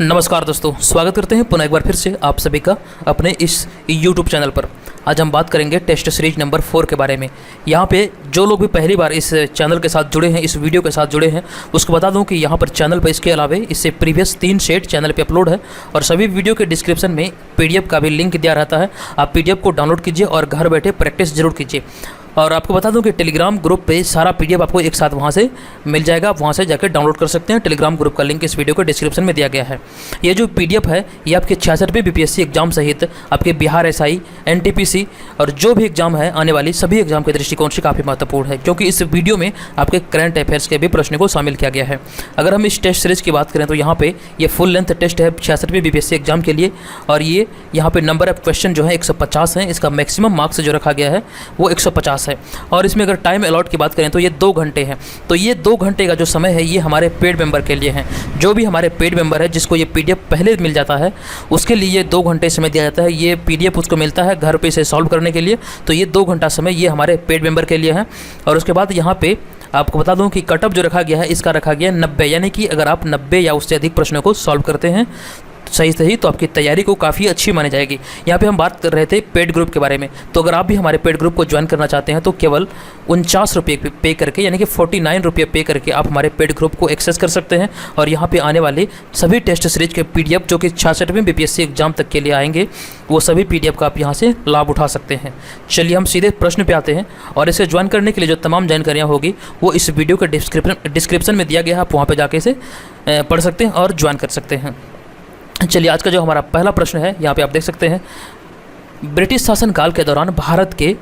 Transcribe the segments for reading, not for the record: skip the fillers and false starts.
नमस्कार दोस्तों, स्वागत करते हैं पुनः एक बार फिर से आप सभी का अपने इस YouTube चैनल पर। आज हम बात करेंगे टेस्ट सीरीज नंबर 4 के बारे में। यहाँ पे जो लोग भी पहली बार इस चैनल के साथ जुड़े हैं, इस वीडियो के साथ जुड़े हैं, उसको बता दूं कि यहाँ पर चैनल पर इसके अलावा इससे प्रीवियस 3 सेट चैनल पे अपलोड है और सभी वीडियो के डिस्क्रिप्शन में PDF का भी लिंक दिया रहता है। आप PDF को डाउनलोड कीजिए और घर बैठे प्रैक्टिस जरूर कीजिए। और आपको बता दूं कि टेलीग्राम ग्रुप पे सारा PDF आपको एक साथ वहाँ से मिल जाएगा, आप वहाँ से जाकर डाउनलोड कर सकते हैं। टेलीग्राम ग्रुप का लिंक इस वीडियो के डिस्क्रिप्शन में दिया गया है। ये जो PDF है ये आपके 66वें BPSC एग्जाम सहित आपके बिहार SI, NTPC और जो भी एग्जाम है आने वाली सभी एग्जाम के दृष्टिकोण से काफ़ी महत्वपूर्ण है, क्योंकि इस वीडियो में आपके करंट अफेयर्स के भी प्रश्नों को शामिल किया गया है। अगर हम इस टेस्ट सीरीज़ की बात करें तो यहाँ पे ये फुल लेंथ टेस्ट है 66वें BPSC एग्जाम के लिए और ये यहाँ पे नंबर ऑफ क्वेश्चन जो है 150 है। इसका मैक्सिमम मार्क्स जो रखा गया है वो 150 है। और इसमें अगर टाइम अलॉट की बात करें तो ये 2 घंटे हैं। तो ये 2 घंटे का जो समय है ये हमारे पेड मेंबर के लिए है। जो भी हमारे पेड मेंबर है जिसको ये PDF पहले मिल जाता है उसके लिए 2 घंटे समय दिया जाता है। ये PDF उसको मिलता है घर पे इसे सॉल्व करने के लिए। तो ये 2 घंटा समय ये हमारे पेड मेंबर के लिए है। और उसके बाद यहाँ पे आपको बता दूं कि कटअप जो रखा गया है इसका रखा गया है 90, यानी कि अगर आप 90 या उससे अधिक प्रश्नों को सॉल्व करते हैं सही तो आपकी तैयारी को काफ़ी अच्छी मानी जाएगी। यहाँ पे हम बात कर रहे थे पेड ग्रुप के बारे में। तो अगर आप भी हमारे पेड ग्रुप को ज्वाइन करना चाहते हैं तो केवल 49 रुपये पे करके, यानी कि 49 रुपये पे करके आप हमारे पेड ग्रुप को एक्सेस कर सकते हैं। और यहाँ पे आने वाले सभी टेस्ट सीरीज के PDF जो कि 66वें BPSC एग्जाम तक के लिए आएंगे वो सभी PDF का आप यहाँ से लाभ उठा सकते हैं। चलिए हम सीधे प्रश्न पे आते हैं और इसे ज्वाइन करने के लिए जो तमाम जानकारियाँ होगी वो इस वीडियो के डिस्क्रिप्शन में दिया गया है। आप वहाँ पर जाके इसे पढ़ सकते हैं और ज्वाइन कर सकते हैं। चलिए आज का जो हमारा पहला प्रश्न है यहाँ पे आप देख सकते हैं, ब्रिटिश शासनकाल के दौरान भारत के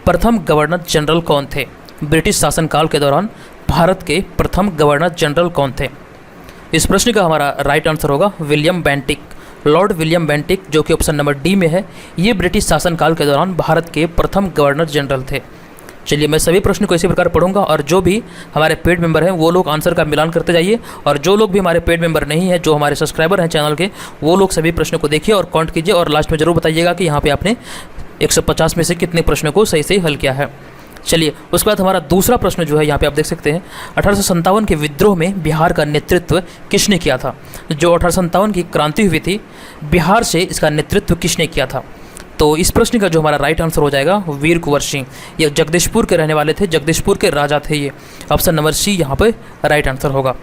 प्रथम गवर्नर जनरल कौन थे? ब्रिटिश शासनकाल के दौरान भारत के प्रथम गवर्नर जनरल कौन थे? इस प्रश्न का हमारा राइट आंसर होगा William Bentinck. Lord William Bentinck जो कि ऑप्शन नंबर D में है, ये ब्रिटिश शासनकाल के दौरान भारत के प्रथम गवर्नर जनरल थे। चलिए मैं सभी प्रश्न को इसी प्रकार पढ़ूंगा और जो भी हमारे पेड मेंबर हैं वो लोग आंसर का मिलान करते जाइए और जो लोग भी हमारे पेड मेंबर नहीं हैं, जो हमारे सब्सक्राइबर हैं चैनल के, वो लोग सभी प्रश्नों को देखिए और काउंट कीजिए और लास्ट में ज़रूर बताइएगा कि यहाँ पे आपने 150 में से कितने प्रश्नों को सही से हल किया है। चलिए उसके बाद हमारा दूसरा प्रश्न जो है यहाँ पे आप देख सकते हैं, 1857 के विद्रोह में बिहार का नेतृत्व किसने किया था? जो 1857 की क्रांति हुई थी, बिहार से इसका नेतृत्व किसने किया था? तो इस प्रश्न का जो हमारा राइट आंसर हो जाएगा वीर कुंवर सिंह। ये जगदीशपुर के रहने वाले थे, जगदीशपुर के राजा थे ये। ऑप्शन नंबर C यहाँ पे राइट आंसर होगा।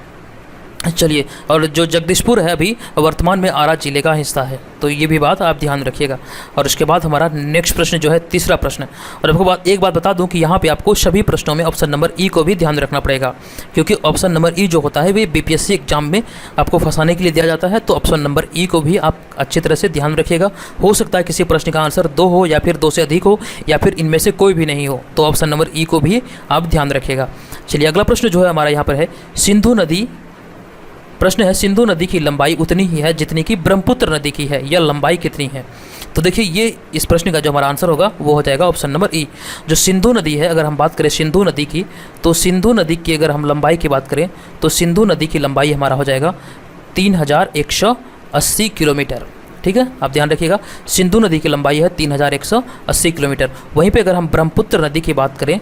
चलिए, और जो जगदीशपुर है अभी वर्तमान में आरा जिले का हिस्सा है, तो ये भी बात आप ध्यान रखिएगा। और उसके बाद हमारा नेक्स्ट प्रश्न जो है तीसरा प्रश्न। और आपको एक बात बता दूं कि यहाँ पे आपको सभी प्रश्नों में ऑप्शन नंबर E को भी ध्यान रखना पड़ेगा, क्योंकि ऑप्शन नंबर E जो होता है वे BPSC एग्जाम में आपको फंसाने के लिए दिया जाता है। तो ऑप्शन नंबर E को भी आप अच्छी तरह से ध्यान रखिएगा। हो सकता है किसी प्रश्न का आंसर 2 हो या फिर 2 से अधिक हो या फिर इनमें से कोई भी नहीं हो, तो ऑप्शन नंबर E को भी आप ध्यान रखिएगा। चलिए अगला प्रश्न जो है हमारा यहाँ पर है, सिंधु नदी प्रश्न है, सिंधु नदी की लंबाई उतनी ही है जितनी कि ब्रह्मपुत्र नदी की है, यह लंबाई कितनी है? तो देखिए ये इस प्रश्न का जो हमारा आंसर होगा वो हो जाएगा ऑप्शन नंबर E। जो सिंधु नदी है, अगर हम बात करें सिंधु नदी की, तो सिंधु नदी की अगर हम लंबाई की बात करें तो सिंधु नदी की लंबाई हमारा हो जाएगा 3180 किलोमीटर। ठीक है, आप ध्यान रखिएगा, सिंधु नदी की लंबाई है 3180 किलोमीटर। वहीं पर अगर हम ब्रह्मपुत्र नदी की बात करें,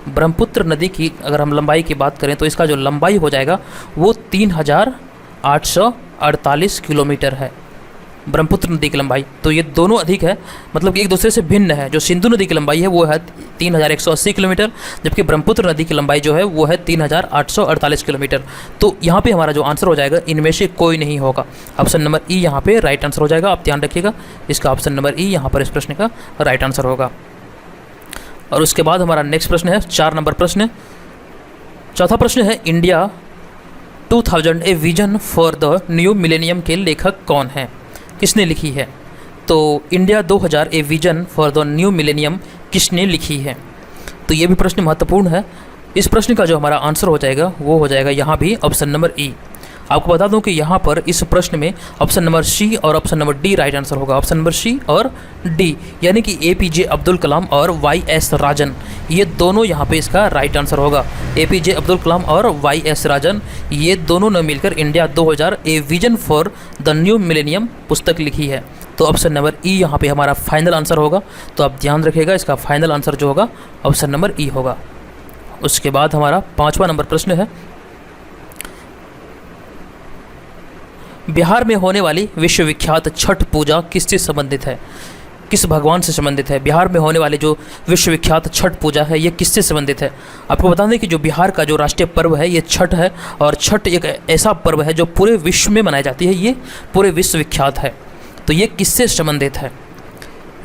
ब्रह्मपुत्र नदी की अगर हम लंबाई की बात करें तो इसका जो लंबाई हो जाएगा वो 3848 किलोमीटर है, ब्रह्मपुत्र नदी की लंबाई। तो ये दोनों अधिक है, मतलब कि एक दूसरे से भिन्न है। जो सिंधु नदी की लंबाई है वो है 3180 किलोमीटर, जबकि ब्रह्मपुत्र नदी की लंबाई जो है वो है 3848 किलोमीटर। तो यहाँ पे हमारा जो आंसर हो जाएगा इनमें से कोई नहीं होगा। ऑप्शन नंबर E यहाँ पे राइट आंसर हो जाएगा। आप ध्यान रखिएगा, इसका ऑप्शन नंबर E यहाँ पर इस प्रश्न का राइट आंसर होगा। और उसके बाद हमारा नेक्स्ट प्रश्न है 4 नंबर प्रश्न। चौथा प्रश्न है, India 2000 a vision for the new millennium के लेखक कौन है? किसने लिखी है? तो India 2000 a vision for the new millennium किसने लिखी है? तो ये भी प्रश्न महत्वपूर्ण है। इस प्रश्न का जो हमारा आंसर हो जाएगा वो हो जाएगा यहाँ भी ऑप्शन नंबर E। आपको बता दूं कि यहाँ पर इस प्रश्न में ऑप्शन नंबर C और option number D right answer होगा। ऑप्शन नंबर C और D, यानी कि APJ अब्दुल कलाम और YS राजन, ये दोनों यहाँ पे इसका राइट आंसर होगा। APJ अब्दुल कलाम और YS राजन, ये दोनों ने मिलकर India 2000 a vision for the new millennium पुस्तक लिखी है। तो ऑप्शन नंबर E यहाँ पे हमारा फाइनल आंसर होगा। तो आप ध्यान रखिएगा, इसका फाइनल आंसर जो होगा ऑप्शन नंबर E होगा। उसके बाद हमारा 5वां नंबर प्रश्न है, बिहार में होने वाली विश्वविख्यात छठ पूजा किससे संबंधित है, किस भगवान से संबंधित है। बिहार में होने वाली जो विश्वविख्यात छठ पूजा है ये किससे संबंधित है। आपको बता दें कि जो बिहार का जो राष्ट्रीय पर्व है ये छठ है, और छठ एक ऐसा पर्व है जो पूरे विश्व में मनाई जाती है, ये पूरे विश्वविख्यात है। तो ये किससे संबंधित है।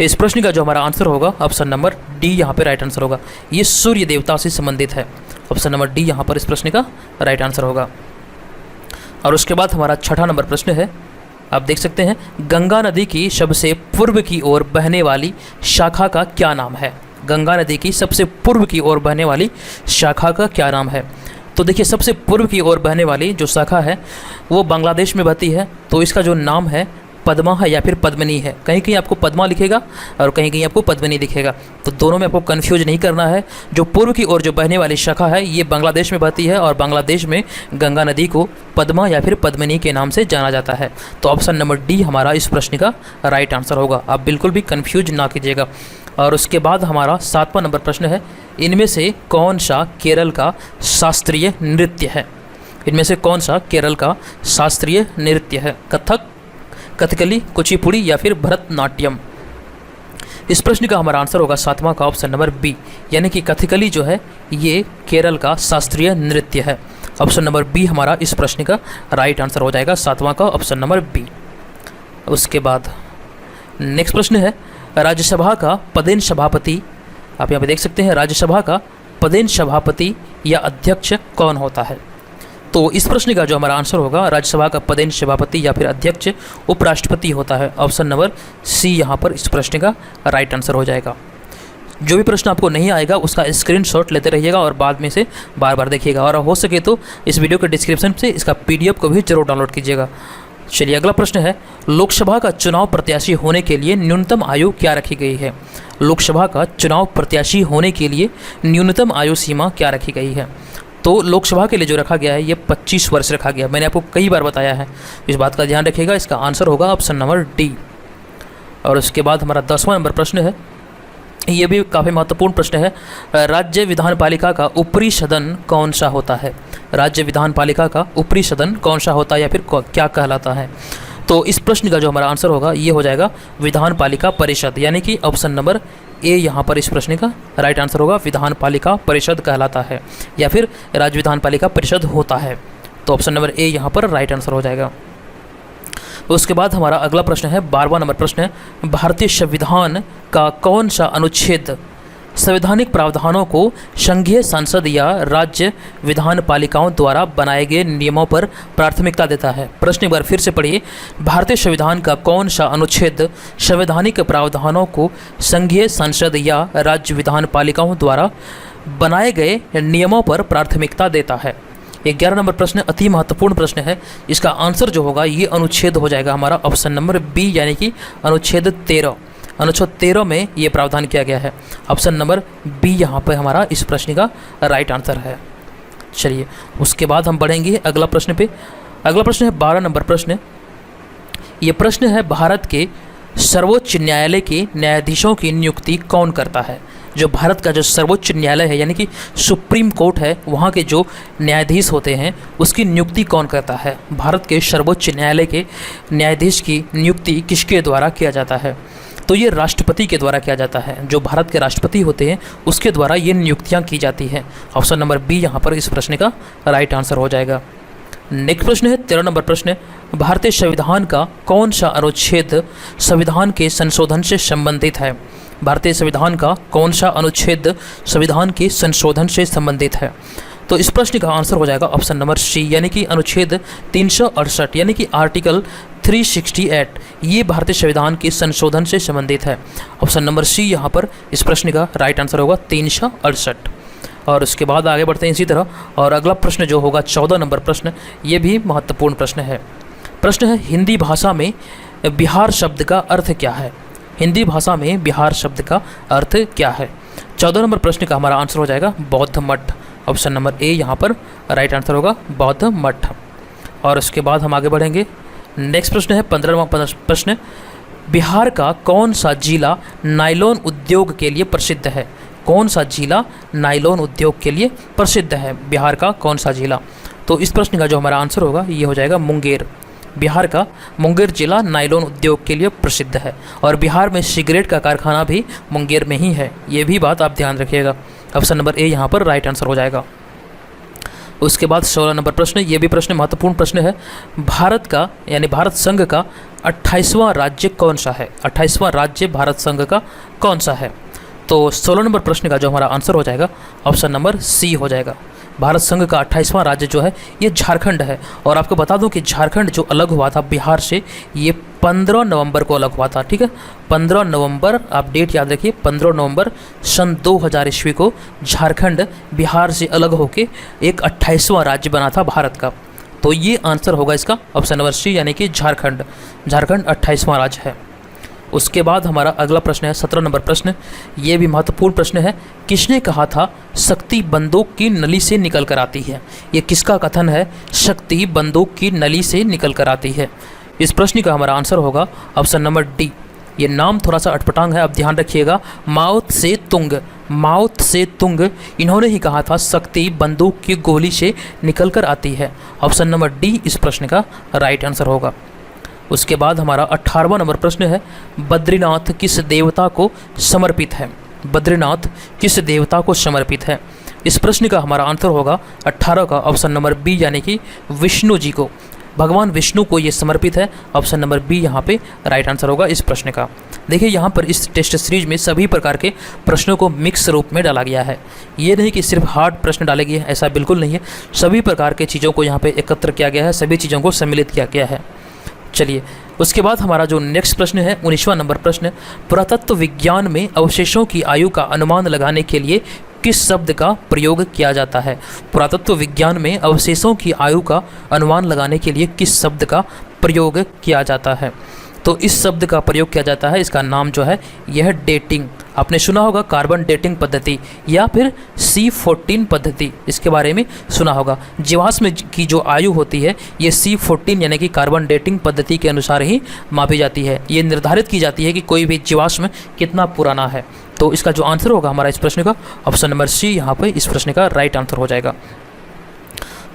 इस प्रश्न का जो हमारा आंसर होगा ऑप्शन नंबर डी यहाँ पे राइट आंसर होगा। ये सूर्य देवता से संबंधित है। ऑप्शन नंबर डी यहाँ पर इस प्रश्न का राइट आंसर होगा। और उसके बाद हमारा छठा नंबर प्रश्न है, आप देख सकते हैं, गंगा नदी की सबसे पूर्व की ओर बहने वाली शाखा का क्या नाम है। गंगा नदी की सबसे पूर्व की ओर बहने वाली शाखा का क्या नाम है। तो देखिए, सबसे पूर्व की ओर बहने वाली जो शाखा है वो बांग्लादेश में बहती है, तो इसका जो नाम है पद्मा है या फिर पद्मिनी है। कहीं कहीं आपको पद्मा लिखेगा और कहीं कहीं आपको पद्मिनी दिखेगा, तो दोनों में आपको कन्फ्यूज नहीं करना है। जो पूर्व की ओर जो बहने वाली शाखा है ये बांग्लादेश में बहती है, और बांग्लादेश में गंगा नदी को पद्मा या फिर पद्मिनी के नाम से जाना जाता है। तो ऑप्शन नंबर डी हमारा इस प्रश्न का राइट आंसर होगा। आप बिल्कुल भी कन्फ्यूज ना कीजिएगा। और उसके बाद हमारा 7वां नंबर प्रश्न है, इनमें से कौन सा केरल का शास्त्रीय नृत्य है। इनमें से कौन सा केरल का शास्त्रीय नृत्य है। कथक, कथकली, कुचिपुड़ी या फिर भरतनाट्यम। इस प्रश्न का हमारा आंसर होगा 7वां का ऑप्शन नंबर बी, यानी कि कथकली जो है ये केरल का शास्त्रीय नृत्य है। ऑप्शन नंबर बी हमारा इस प्रश्न का राइट आंसर हो जाएगा, 7वां का ऑप्शन नंबर बी। उसके बाद नेक्स्ट प्रश्न है, राज्यसभा का पदेन सभापति, आप यहाँ पे देख सकते हैं, राज्यसभा का पदेन सभापति या अध्यक्ष कौन होता है। तो इस प्रश्न का जो हमारा आंसर होगा, राज्यसभा का पदेन सभापति या फिर अध्यक्ष उपराष्ट्रपति होता है। ऑप्शन नंबर सी यहाँ पर इस प्रश्न का राइट आंसर हो जाएगा। जो भी प्रश्न आपको नहीं आएगा उसका स्क्रीनशॉट लेते रहिएगा और बाद में से बार बार देखिएगा, और हो सके तो इस वीडियो के डिस्क्रिप्शन से इसका PDF को भी जरूर डाउनलोड कीजिएगा। चलिए अगला प्रश्न है, लोकसभा का चुनाव प्रत्याशी होने के लिए न्यूनतम आयु क्या रखी गई है। लोकसभा का चुनाव प्रत्याशी होने के लिए न्यूनतम आयु सीमा क्या रखी गई है। तो लोकसभा के लिए जो रखा गया है ये 25 वर्ष रखा गया। मैंने आपको कई बार बताया है, इस बात का ध्यान रखिएगा। इसका आंसर होगा ऑप्शन नंबर डी। और उसके बाद हमारा 10वां नंबर प्रश्न है, ये भी काफ़ी महत्वपूर्ण प्रश्न है, राज्य विधानपालिका का ऊपरी सदन कौन सा होता है। राज्य विधानपालिका का ऊपरी सदन कौन सा होता है या फिर क्या कहलाता है। तो इस प्रश्न का जो हमारा आंसर होगा ये हो जाएगा विधानपालिका परिषद, यानी कि ऑप्शन नंबर ए यहाँ पर इस प्रश्न का राइट आंसर होगा। विधानपालिका परिषद कहलाता है या फिर राज्य विधानपालिका परिषद होता है। तो ऑप्शन नंबर ए यहाँ पर राइट आंसर हो जाएगा। उसके बाद हमारा अगला प्रश्न है, 12वां नंबर प्रश्न है, भारतीय संविधान का कौन सा अनुच्छेद संवैधानिक प्रावधानों को संघीय संसद या राज्य विधान पालिकाओं द्वारा बनाए गए नियमों पर प्राथमिकता देता है। प्रश्न एक बार फिर से पढ़िए, भारतीय संविधान का कौन सा अनुच्छेद संवैधानिक प्रावधानों को संघीय संसद या राज्य विधान पालिकाओं द्वारा बनाए गए नियमों पर प्राथमिकता देता है। 11 नंबर प्रश्न अति महत्वपूर्ण प्रश्न है। इसका आंसर जो होगा ये अनुच्छेद हो जाएगा हमारा ऑप्शन नंबर बी, यानी कि अनुच्छेद 13। अनुच्छेद 13 में ये प्रावधान किया गया है। ऑप्शन नंबर बी यहाँ पर हमारा इस प्रश्न का राइट आंसर है। चलिए उसके बाद हम बढ़ेंगे अगला प्रश्न पे। अगला प्रश्न है 12 नंबर प्रश्न। ये प्रश्न है, भारत के सर्वोच्च न्यायालय के न्यायाधीशों की नियुक्ति कौन करता है। जो भारत का जो सर्वोच्च न्यायालय है यानी कि सुप्रीम कोर्ट है, वहाँ के जो न्यायाधीश होते हैं उसकी नियुक्ति कौन करता है। भारत के सर्वोच्च न्यायालय के न्यायाधीश की नियुक्ति किसके द्वारा किया जाता है। तो ये राष्ट्रपति के द्वारा किया जाता है। जो भारत के राष्ट्रपति होते हैं उसके द्वारा ये नियुक्तियाँ की जाती हैं। ऑप्शन नंबर बी यहाँ पर इस प्रश्न का राइट आंसर हो जाएगा। नेक्स्ट प्रश्न है 13 नंबर प्रश्न, भारतीय संविधान का कौन सा अनुच्छेद संविधान के संशोधन से संबंधित है। भारतीय संविधान का कौन सा अनुच्छेद संविधान के संशोधन से संबंधित है। तो इस प्रश्न का आंसर हो जाएगा ऑप्शन नंबर सी, यानी कि अनुच्छेद 368 यानी कि आर्टिकल 368। ये भारतीय संविधान के संशोधन से संबंधित है। ऑप्शन नंबर सी यहाँ पर इस प्रश्न का राइट आंसर होगा 368। और उसके बाद आगे बढ़ते हैं इसी तरह। और अगला प्रश्न जो होगा 14 नंबर प्रश्न, ये भी महत्वपूर्ण प्रश्न है। प्रश्न है, हिंदी भाषा में बिहार शब्द का अर्थ क्या है। हिंदी भाषा में बिहार शब्द का अर्थ क्या है। 14 नंबर प्रश्न का हमारा आंसर हो जाएगा बौद्ध मठ। ऑप्शन नंबर ए यहाँ पर राइट आंसर होगा बौद्ध मठ। और उसके बाद हम आगे बढ़ेंगे। नेक्स्ट प्रश्न है 15वां प्रश्न, बिहार का कौन सा जिला नायलॉन उद्योग के लिए प्रसिद्ध है। कौन सा जिला नायलॉन उद्योग के लिए प्रसिद्ध है। बिहार का कौन सा जिला। तो इस प्रश्न का जो हमारा आंसर होगा ये हो जाएगा मुंगेर। बिहार का मुंगेर जिला नायलॉन उद्योग के लिए प्रसिद्ध है और बिहार में सिगरेट का कारखाना भी मुंगेर में ही है। ये भी बात आप ध्यान रखिएगा। ऑप्शन नंबर ए यहाँ पर राइट आंसर हो जाएगा। उसके बाद 16 नंबर प्रश्न, ये भी प्रश्न महत्वपूर्ण प्रश्न है। भारत का यानी भारत संघ का 28वां राज्य कौन सा है? 28वां राज्य भारत संघ का कौन सा है? तो 16 नंबर प्रश्न का जो हमारा आंसर हो जाएगा ऑप्शन नंबर सी हो जाएगा। भारत संघ का 28वां राज्य जो है ये झारखंड है। और आपको बता दूं कि झारखंड जो अलग हुआ था बिहार से, ये 15 नवंबर को अलग हुआ था। ठीक है, 15 नवंबर, आप डेट याद रखिए, 15 नवंबर सन 2000 ईस्वी को झारखंड बिहार से अलग होकर एक 28वां राज्य बना था भारत का। तो ये आंसर होगा इसका ऑप्शन नंबर सी, यानी कि झारखंड। झारखंड 28वां राज्य है। उसके बाद हमारा अगला प्रश्न है 17 नंबर प्रश्न, ये भी महत्वपूर्ण प्रश्न है। किसने कहा था शक्ति बंदूक की नली से निकल कर आती है? ये किसका कथन है, शक्ति बंदूक की नली से निकल कर आती है? इस प्रश्न का हमारा आंसर होगा ऑप्शन नंबर डी। ये नाम थोड़ा सा अटपटांग है, आप ध्यान रखिएगा। माओ त्से तुंग, माओ त्से तुंग, इन्होंने ही कहा था शक्ति बंदूक की गोली से निकल कर आती है। ऑप्शन नंबर डी इस प्रश्न का राइट आंसर होगा। उसके बाद हमारा 18वां नंबर प्रश्न है, बद्रीनाथ किस देवता को समर्पित है? बद्रीनाथ किस देवता को समर्पित है? इस प्रश्न का हमारा आंसर होगा 18 का ऑप्शन नंबर बी, यानी कि विष्णु जी को। भगवान विष्णु को ये समर्पित है। ऑप्शन नंबर बी यहाँ पे राइट आंसर होगा इस प्रश्न का। देखिए यहाँ पर इस टेस्ट सीरीज में सभी प्रकार के प्रश्नों को मिक्स रूप में डाला गया है। ये नहीं कि सिर्फ हार्ड प्रश्न डाले गए हैं, ऐसा बिल्कुल नहीं है। सभी प्रकार के चीज़ों को यहाँ पे एकत्र किया गया है, सभी चीज़ों को सम्मिलित किया गया है। चलिए, उसके बाद हमारा जो नेक्स्ट प्रश्न है 19वां नंबर प्रश्न, पुरातत्व विज्ञान में अवशेषों की आयु का अनुमान लगाने के लिए किस शब्द का प्रयोग किया जाता है? पुरातत्व विज्ञान में अवशेषों की आयु का अनुमान लगाने के लिए किस शब्द का प्रयोग किया जाता है? तो इस शब्द का प्रयोग किया जाता है, इसका नाम जो है यह डेटिंग। आपने सुना होगा कार्बन डेटिंग पद्धति या फिर C14 पद्धति, इसके बारे में सुना होगा। जीवाश्म की जो आयु होती है ये C14 यानी कि कार्बन डेटिंग पद्धति के अनुसार ही मापी जाती है। ये निर्धारित की जाती है कि कोई भी जीवाश्म कितना पुराना है। तो इसका जो आंसर होगा हमारा इस प्रश्न का ऑप्शन नंबर सी यहाँ पर इस प्रश्न का राइट आंसर हो जाएगा।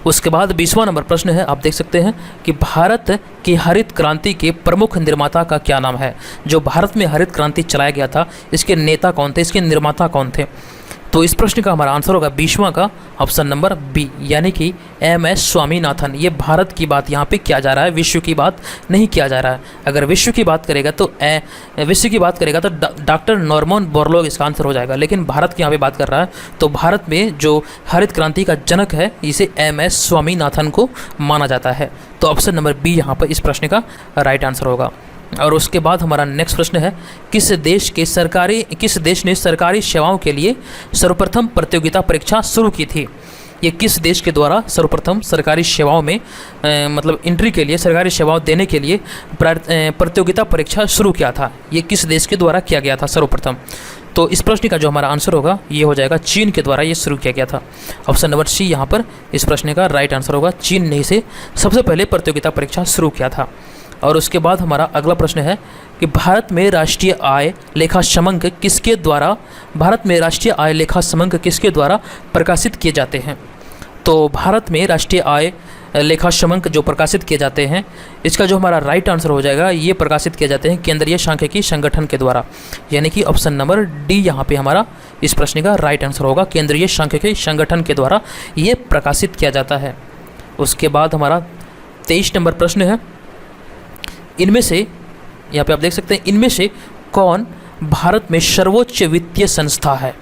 उसके बाद 20वां नंबर प्रश्न है, आप देख सकते हैं कि भारत की हरित क्रांति के प्रमुख निर्माता का क्या नाम है? जो भारत में हरित क्रांति चलाया गया था, इसके नेता कौन थे, इसके निर्माता कौन थे? तो इस प्रश्न का हमारा आंसर होगा 20वां का ऑप्शन नंबर बी, यानी कि MS स्वामीनाथन। ये भारत की बात यहाँ पे किया जा रहा है, विश्व की बात नहीं किया जा रहा है। अगर विश्व की बात करेगा तो डॉक्टर नॉर्मन बोरलॉग इसका आंसर हो जाएगा, लेकिन भारत की यहाँ पे बात कर रहा है। तो भारत में जो हरित क्रांति का जनक है इसे MS स्वामीनाथन को माना जाता है। तो ऑप्शन नंबर बी यहाँ पर इस प्रश्न का राइट आंसर होगा। और उसके बाद हमारा नेक्स्ट प्रश्न है, किस देश ने सरकारी सेवाओं के लिए सर्वप्रथम प्रतियोगिता परीक्षा शुरू की थी? ये किस देश के द्वारा सर्वप्रथम सरकारी सेवाओं में मतलब एंट्री के लिए, सरकारी सेवाओं देने के लिए प्रतियोगिता परीक्षा शुरू किया था? ये किस देश के द्वारा किया गया था सर्वप्रथम? तो इस प्रश्न का जो हमारा आंसर होगा ये हो जाएगा चीन के द्वारा ये शुरू किया गया था। ऑप्शन नंबर सी यहाँ पर इस प्रश्न का राइट आंसर होगा। चीन ने इसे सबसे पहले प्रतियोगिता परीक्षा शुरू किया था। और उसके बाद हमारा अगला प्रश्न है कि भारत में राष्ट्रीय आय लेखा समंक किसके द्वारा प्रकाशित किए जाते हैं? तो भारत में राष्ट्रीय आय लेखा समंक जो प्रकाशित किए जाते हैं, इसका जो हमारा राइट आंसर हो जाएगा, ये प्रकाशित किए जाते हैं केंद्रीय सांख्यिकी संगठन के द्वारा, यानी कि ऑप्शन नंबर डी यहाँ पे हमारा इस प्रश्न का राइट आंसर होगा। केंद्रीय सांख्यिकी संगठन के द्वारा ये प्रकाशित किया जाता है। उसके बाद हमारा 23 नंबर प्रश्न है, इनमें से यहाँ पे आप देख सकते हैं, इनमें से कौन भारत में सर्वोच्च वित्तीय संस्था है?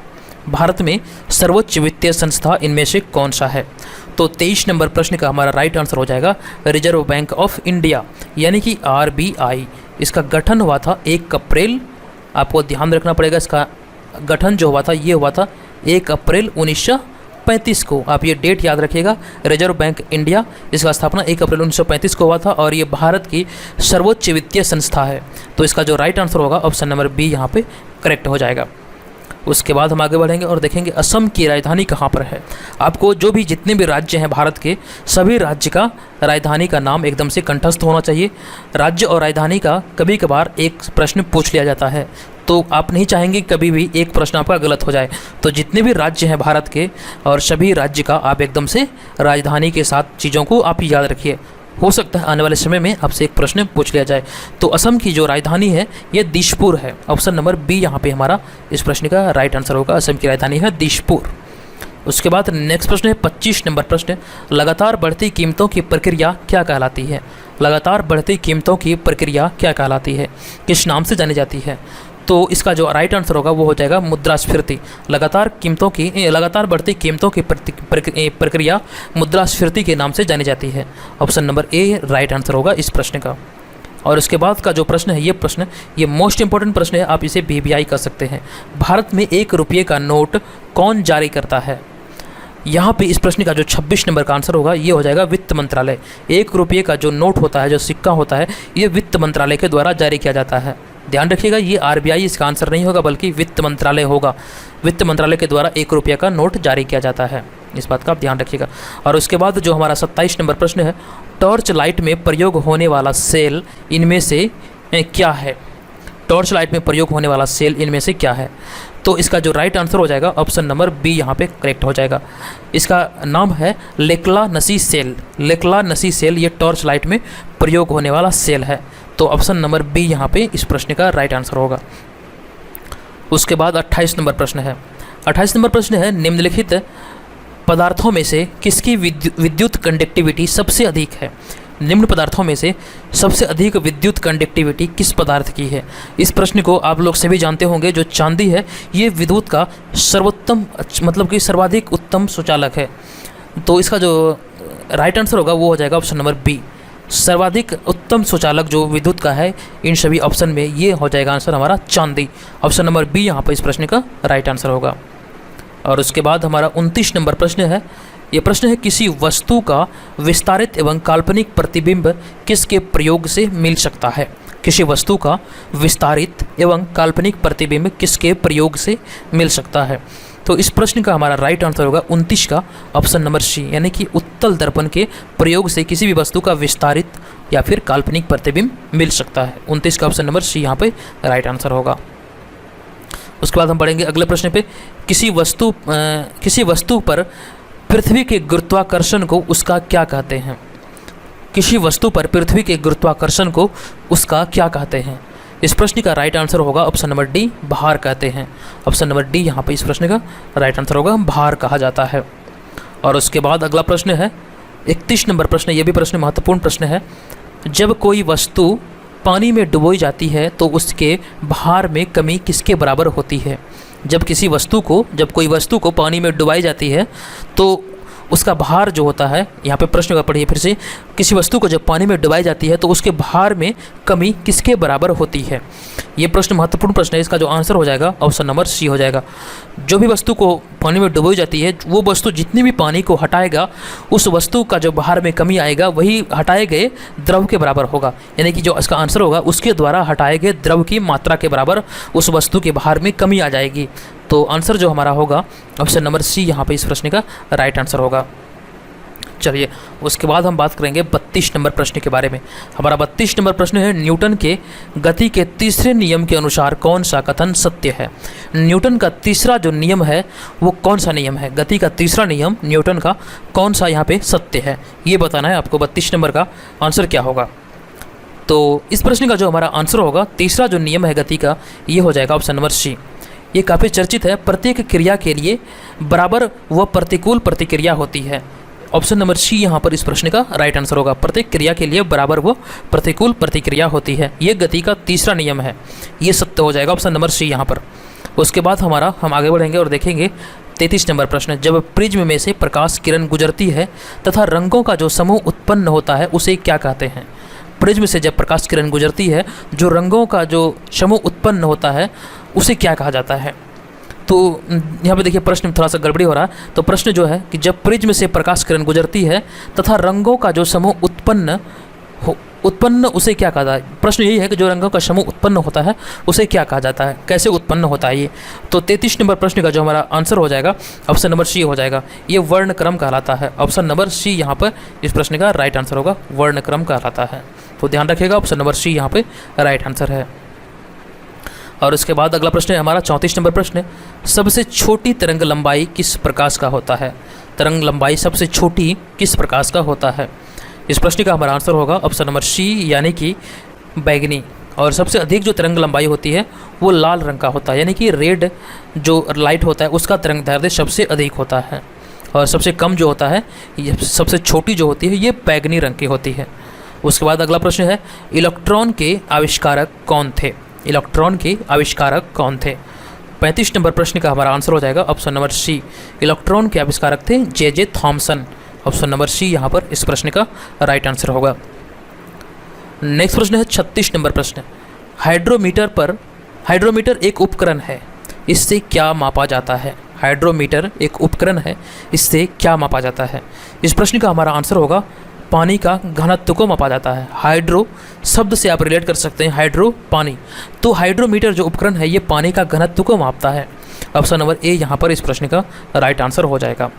भारत में सर्वोच्च वित्तीय संस्था इनमें से कौन सा है? तो 23 नंबर प्रश्न का हमारा राइट आंसर हो जाएगा रिजर्व बैंक ऑफ इंडिया, यानी कि RBI। इसका गठन हुआ था 1 अप्रैल, आपको ध्यान रखना पड़ेगा, इसका गठन जो हुआ था ये हुआ था 1 अप्रैल 1935 को। आप ये डेट याद रखिएगा, रिजर्व बैंक इंडिया, इसका स्थापना 1 अप्रैल 1935 को हुआ था और ये भारत की सर्वोच्च वित्तीय संस्था है। तो इसका जो राइट आंसर होगा ऑप्शन नंबर बी यहाँ पे करेक्ट हो जाएगा। उसके बाद हम आगे बढ़ेंगे और देखेंगे असम की राजधानी कहाँ पर है। आपको जो भी जितने भी राज्य हैं भारत के, सभी राज्य का राजधानी का नाम एकदम से कंठस्थ होना चाहिए। राज्य और राजधानी का कभी कभार एक प्रश्न पूछ लिया जाता है, तो आप नहीं चाहेंगे कभी भी एक प्रश्न आपका गलत हो जाए। तो जितने भी राज्य हैं भारत के और सभी राज्य का आप एकदम से राजधानी के साथ चीज़ों को आप याद रखिए। हो सकता है आने वाले समय में आपसे एक प्रश्न पूछ लिया जाए। तो असम की जो राजधानी है ये दिसपुर है। ऑप्शन नंबर बी यहाँ पे हमारा इस प्रश्न का राइट आंसर होगा। असम की राजधानी है दिसपुर। उसके बाद नेक्स्ट प्रश्न है 25 नंबर प्रश्न, लगातार बढ़ती कीमतों की प्रक्रिया क्या कहलाती है? लगातार बढ़ती कीमतों की प्रक्रिया क्या कहलाती है, किस नाम से जानी जाती है? तो इसका जो राइट आंसर होगा वो हो जाएगा मुद्रास्फीति। लगातार बढ़ती कीमतों की प्रक्रिया मुद्रास्फीति के नाम से जानी जाती है। ऑप्शन नंबर ए राइट आंसर होगा इस प्रश्न का। और उसके बाद का जो प्रश्न है ये मोस्ट इंपॉर्टेंट प्रश्न है, आप इसे BBI कर सकते हैं। भारत में 1 रुपये का नोट कौन जारी करता है? यहाँ पे इस प्रश्न का जो 26 नंबर का आंसर होगा ये हो जाएगा वित्त मंत्रालय। 1 रुपये का जो नोट होता है, जो सिक्का होता है, ये वित्त मंत्रालय के द्वारा जारी किया जाता है। ध्यान रखिएगा, ये RBI इसका आंसर नहीं होगा बल्कि वित्त मंत्रालय होगा। वित्त मंत्रालय के द्वारा 1 रुपये का नोट जारी किया जाता है, इस बात का आप ध्यान रखिएगा। और उसके बाद जो हमारा 27 नंबर प्रश्न है, टॉर्च लाइट में प्रयोग होने वाला सेल इनमें से क्या है? टॉर्च लाइट में प्रयोग होने वाला सेल इनमें से क्या है? तो इसका जो राइट आंसर हो जाएगा ऑप्शन नंबर बी यहाँ पे करेक्ट हो जाएगा। इसका नाम है लेक्लानसी सेल। लेक्लानसी सेल ये टॉर्च लाइट में प्रयोग होने वाला सेल है। तो ऑप्शन नंबर बी यहाँ पे इस प्रश्न का राइट आंसर होगा। उसके बाद 28 नंबर प्रश्न है। 28 नंबर प्रश्न है, निम्नलिखित पदार्थों में से किसकी विद्युत कंडक्टिविटी सबसे अधिक है? निम्न पदार्थों में से सबसे अधिक विद्युत कंडक्टिविटी किस पदार्थ की है? इस प्रश्न को आप लोग सभी जानते होंगे, जो चांदी है ये विद्युत का सर्वाधिक उत्तम सुचालक है। तो इसका जो राइट आंसर होगा वो हो जाएगा ऑप्शन नंबर बी। सर्वाधिक उत्तम सुचालक जो विद्युत का है इन सभी ऑप्शन में, ये हो जाएगा आंसर हमारा चांदी। ऑप्शन नंबर बी यहाँ पर इस प्रश्न का राइट आंसर होगा। और उसके बाद हमारा 29 नंबर प्रश्न है। ये प्रश्न है, किसी वस्तु का विस्तारित एवं काल्पनिक प्रतिबिंब किसके प्रयोग से मिल सकता है? किसी वस्तु का विस्तारित एवं काल्पनिक प्रतिबिंब किसके प्रयोग से मिल सकता है? तो इस प्रश्न का हमारा राइट आंसर होगा 29 का ऑप्शन नंबर सी, यानी कि उत्तल दर्पण के प्रयोग से किसी भी वस्तु का विस्तारित या फिर काल्पनिक प्रतिबिंब मिल सकता है। 29 का ऑप्शन नंबर सी यहाँ पे राइट आंसर होगा। उसके बाद हम पढ़ेंगे अगले प्रश्न पे, किसी वस्तु पर पृथ्वी के गुरुत्वाकर्षण को उसका क्या कहते हैं? किसी वस्तु पर पृथ्वी के गुरुत्वाकर्षण को उसका क्या कहते हैं? इस प्रश्न का राइट आंसर होगा ऑप्शन नंबर डी, भार कहते हैं। ऑप्शन नंबर डी यहाँ पे इस प्रश्न का राइट आंसर होगा, भार कहा जाता है। और उसके बाद अगला प्रश्न है 31 नंबर प्रश्न। ये भी प्रश्न महत्वपूर्ण प्रश्न है। जब कोई वस्तु पानी में डुबोई जाती है तो उसके भार में कमी किसके बराबर होती है? जब कोई वस्तु को पानी में डुबाई जाती है तो उसका भार जो होता है, यहाँ पे प्रश्न का पढ़िए फिर से, किसी वस्तु को जब पानी में डुबाई जाती है तो उसके भार में कमी किसके बराबर होती है? ये प्रश्न महत्वपूर्ण प्रश्न है। इसका जो आंसर हो जाएगा ऑप्शन नंबर सी हो जाएगा। जो भी वस्तु को पानी में डुबोई जाती है, वो वस्तु जितनी भी पानी को हटाएगा उस वस्तु का जो भार में कमी आएगा वही हटाए गए द्रव के बराबर होगा। यानी कि जो इसका आंसर होगा उसके द्वारा हटाए गए द्रव की मात्रा के बराबर उस वस्तु के भार में कमी आ जाएगी। तो आंसर जो हमारा होगा ऑप्शन नंबर सी यहाँ पे इस प्रश्न का राइट आंसर होगा। चलिए उसके बाद हम बात करेंगे 32 नंबर प्रश्न के बारे में। हमारा 32 नंबर प्रश्न है, न्यूटन के गति के तीसरे नियम के अनुसार कौन सा कथन सत्य है? न्यूटन का तीसरा जो नियम है वो कौन सा नियम है? गति का तीसरा नियम न्यूटन का कौन सा यहाँ पे सत्य है, ये बताना है आपको। 32 नंबर का आंसर क्या होगा? तो इस प्रश्न का जो हमारा आंसर होगा, तीसरा जो नियम है गति का, ये हो जाएगा ऑप्शन नंबर सी। ये काफ़ी चर्चित है। प्रत्येक क्रिया के लिए बराबर व प्रतिकूल प्रतिक्रिया होती है। ऑप्शन नंबर सी यहाँ पर इस प्रश्न का राइट आंसर होगा। प्रत्येक क्रिया के लिए बराबर व प्रतिकूल प्रतिक्रिया होती है, ये गति का तीसरा नियम है, ये सत्य हो जाएगा ऑप्शन नंबर सी यहाँ पर। उसके बाद हम आगे बढ़ेंगे और देखेंगे 33 नंबर प्रश्न। जब प्रिज्म में से प्रकाश किरण गुजरती है तथा रंगों का जो समूह उत्पन्न होता है उसे क्या कहते हैं? प्रिज्म से जब प्रकाश किरण गुजरती है, जो रंगों का जो समूह उत्पन्न होता है उसे क्या कहा जाता है? तो यहाँ पे देखिए प्रश्न थोड़ा सा गड़बड़ी हो रहा है। तो प्रश्न जो है कि जब प्रिज्म से प्रकाश किरण गुजरती है तथा रंगों का जो समूह उत्पन्न उसे क्या कहा जाता है? प्रश्न यही है कि जो रंगों का समूह उत्पन्न होता है उसे क्या कहा जाता है, कैसे उत्पन्न होता है ये? तो 33 नंबर प्रश्न का जो हमारा आंसर हो जाएगा ऑप्शन नंबर सी हो जाएगा। ये वर्णक्रम कहलाता है। ऑप्शन नंबर सी यहाँ पर इस प्रश्न का राइट आंसर होगा, वर्णक्रम कहलाता है। तो ध्यान रखिएगा ऑप्शन नंबर सी यहाँ पे राइट आंसर है। और उसके बाद अगला प्रश्न है हमारा 34 नंबर प्रश्न। सबसे छोटी तरंग लंबाई किस प्रकाश का होता है? तरंग लंबाई सबसे छोटी किस प्रकाश का होता है? इस प्रश्न का हमारा आंसर होगा ऑप्शन नंबर सी यानी कि बैगनी। और सबसे अधिक जो तरंग लंबाई होती है वो लाल रंग का होता है, यानी कि रेड जो लाइट होता है उसका तरंग दैर्ध्य सबसे अधिक होता है। और सबसे कम जो होता है, ये सबसे छोटी जो होती है, ये बैगनी रंग की होती है। उसके बाद अगला प्रश्न है, इलेक्ट्रॉन के आविष्कारक कौन थे? इलेक्ट्रॉन के आविष्कारक कौन थे? 35 नंबर प्रश्न का हमारा आंसर हो जाएगा ऑप्शन नंबर सी। इलेक्ट्रॉन के आविष्कारक थे J Thomson. Option number C यहाँ पर इस प्रश्न का राइट आंसर होगा। नेक्स्ट प्रश्न है 36 नंबर प्रश्न। हाइड्रोमीटर एक उपकरण है, इससे क्या मापा जाता है? हाइड्रोमीटर एक उपकरण है, इससे क्या मापा जाता है? इस प्रश्न का हमारा आंसर होगा पानी का घनत्व को मापा जाता है। हाइड्रो शब्द से आप रिलेट कर सकते हैं हाइड्रो पानी, तो हाइड्रोमीटर जो उपकरण है ये पानी का घनत्व को मापता है। ऑप्शन नंबर ए यहाँ पर इस प्रश्न का राइट आंसर हो जाएगा।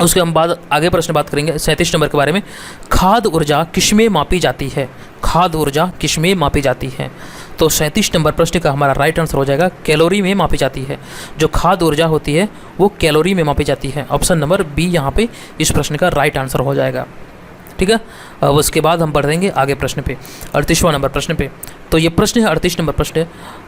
उसके हम बाद आगे प्रश्न बात करेंगे 37 नंबर के बारे में। खाद्य ऊर्जा किसमें मापी जाती है? खाद्य ऊर्जा किसमें मापी जाती है? तो 37 नंबर प्रश्न का हमारा राइट आंसर हो जाएगा कैलोरी में मापी जाती है। जो खाद्य ऊर्जा होती है वो कैलोरी में मापी जाती है। ऑप्शन नंबर बी यहाँ पे इस प्रश्न का राइट आंसर हो जाएगा। ठीक है, अब उसके बाद हम बढ़ेंगे आगे प्रश्न पे, 38वां नंबर प्रश्न पे। तो ये प्रश्न है 38 नंबर प्रश्न है,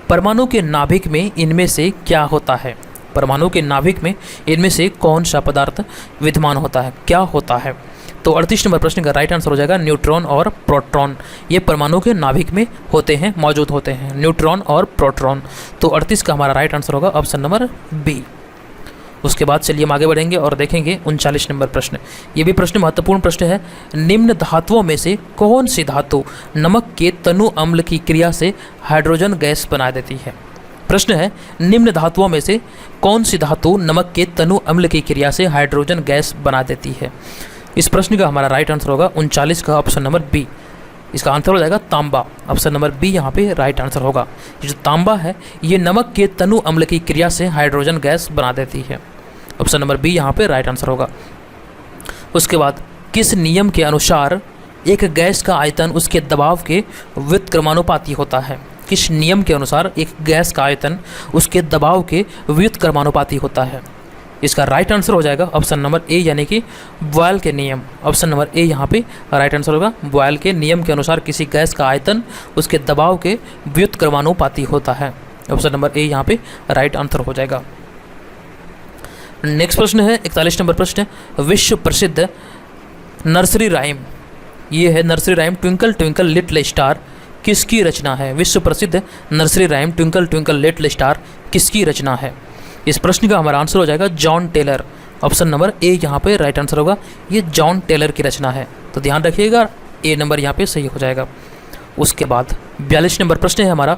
परमाणु के नाभिक में इनमें से क्या होता है? परमाणु के नाभिक में इनमें से कौन सा पदार्थ विद्यमान होता है, क्या होता है? तो 38 नंबर प्रश्न का राइट आंसर हो जाएगा न्यूट्रॉन और प्रोटॉन। ये परमाणु के नाभिक में होते हैं, मौजूद होते हैं, न्यूट्रॉन और प्रोटॉन। तो 38 का हमारा राइट आंसर होगा ऑप्शन नंबर बी। उसके बाद चलिए हम आगे बढ़ेंगे और देखेंगे 39 नंबर प्रश्न। ये भी प्रश्न महत्वपूर्ण प्रश्न है। निम्न धातुओं में से कौन सी धातु नमक के तनु अम्ल की क्रिया से हाइड्रोजन गैस बना देती है? प्रश्न है, निम्न धातुओं में से कौन सी धातु नमक के तनु अम्ल की क्रिया से हाइड्रोजन गैस बना देती है? इस प्रश्न का हमारा राइट आंसर होगा 39 का ऑप्शन नंबर बी। इसका आंसर हो जाएगा तांबा। ऑप्शन नंबर बी यहाँ पे राइट आंसर होगा। ये जो तांबा है ये नमक के तनु अम्ल की क्रिया से हाइड्रोजन गैस बना देती है। ऑप्शन नंबर बी यहाँ पे राइट आंसर होगा। उसके बाद किस नियम के अनुसार एक गैस का आयतन उसके दबाव के व्युत्क्रमानुपाती होता है? किस नियम के अनुसार एक गैस का आयतन उसके दबाव के व्युत्क्रमानुपाती होता है? इसका राइट आंसर हो जाएगा ऑप्शन नंबर ए यानी कि बॉयल के नियम। ऑप्शन नंबर ए यहाँ पे राइट आंसर होगा। बॉयल के नियम के अनुसार किसी गैस का आयतन उसके दबाव के व्युत्क्रमानुपाती होता है। ऑप्शन नंबर ए यहाँ पे राइट आंसर हो जाएगा। नेक्स्ट प्रश्न है 41 नंबर प्रश्न। विश्व प्रसिद्ध नर्सरी राइम, ये है nursery rhyme twinkle twinkle little star, किसकी रचना है? विश्व प्रसिद्ध nursery rhyme twinkle twinkle little star किसकी रचना है? इस प्रश्न का हमारा आंसर हो जाएगा John Taylor. Option number A यहाँ पे राइट आंसर होगा। ये जॉन टेलर की रचना है, तो ध्यान रखिएगा ए नंबर यहाँ पे सही हो जाएगा। उसके बाद 42 नंबर प्रश्न है हमारा,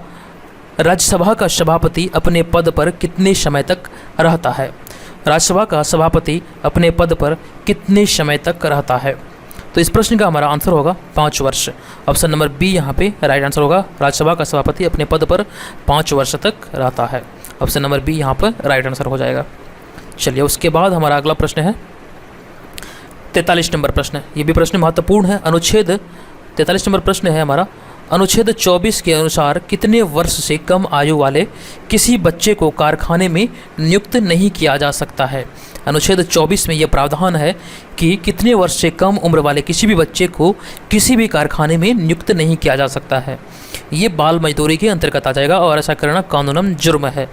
राज्यसभा का सभापति अपने पद पर कितने समय तक रहता है? राज्यसभा का सभापति अपने पद पर कितने समय तक रहता है? तो इस प्रश्न का हमारा आंसर होगा 5 वर्ष। ऑप्शन नंबर बी यहाँ पे राइट आंसर होगा। राज्यसभा का सभापति अपने पद पर 5 वर्ष तक रहता है। ऑप्शन नंबर बी यहाँ पर राइट आंसर हो जाएगा। चलिए उसके बाद हमारा अगला प्रश्न है 43 नंबर प्रश्न। ये भी प्रश्न महत्वपूर्ण है। अनुच्छेद 43 नंबर प्रश्न है हमारा, अनुच्छेद 24 के अनुसार कितने वर्ष से कम आयु वाले किसी बच्चे को कारखाने में नियुक्त नहीं किया जा सकता है? अनुच्छेद 24 में यह प्रावधान है कि कितने वर्ष से कम उम्र वाले किसी भी बच्चे को किसी भी कारखाने में नियुक्त नहीं किया जा सकता है। ये बाल मजदूरी के अंतर्गत आ जाएगा और ऐसा करना कानूनन जुर्म है।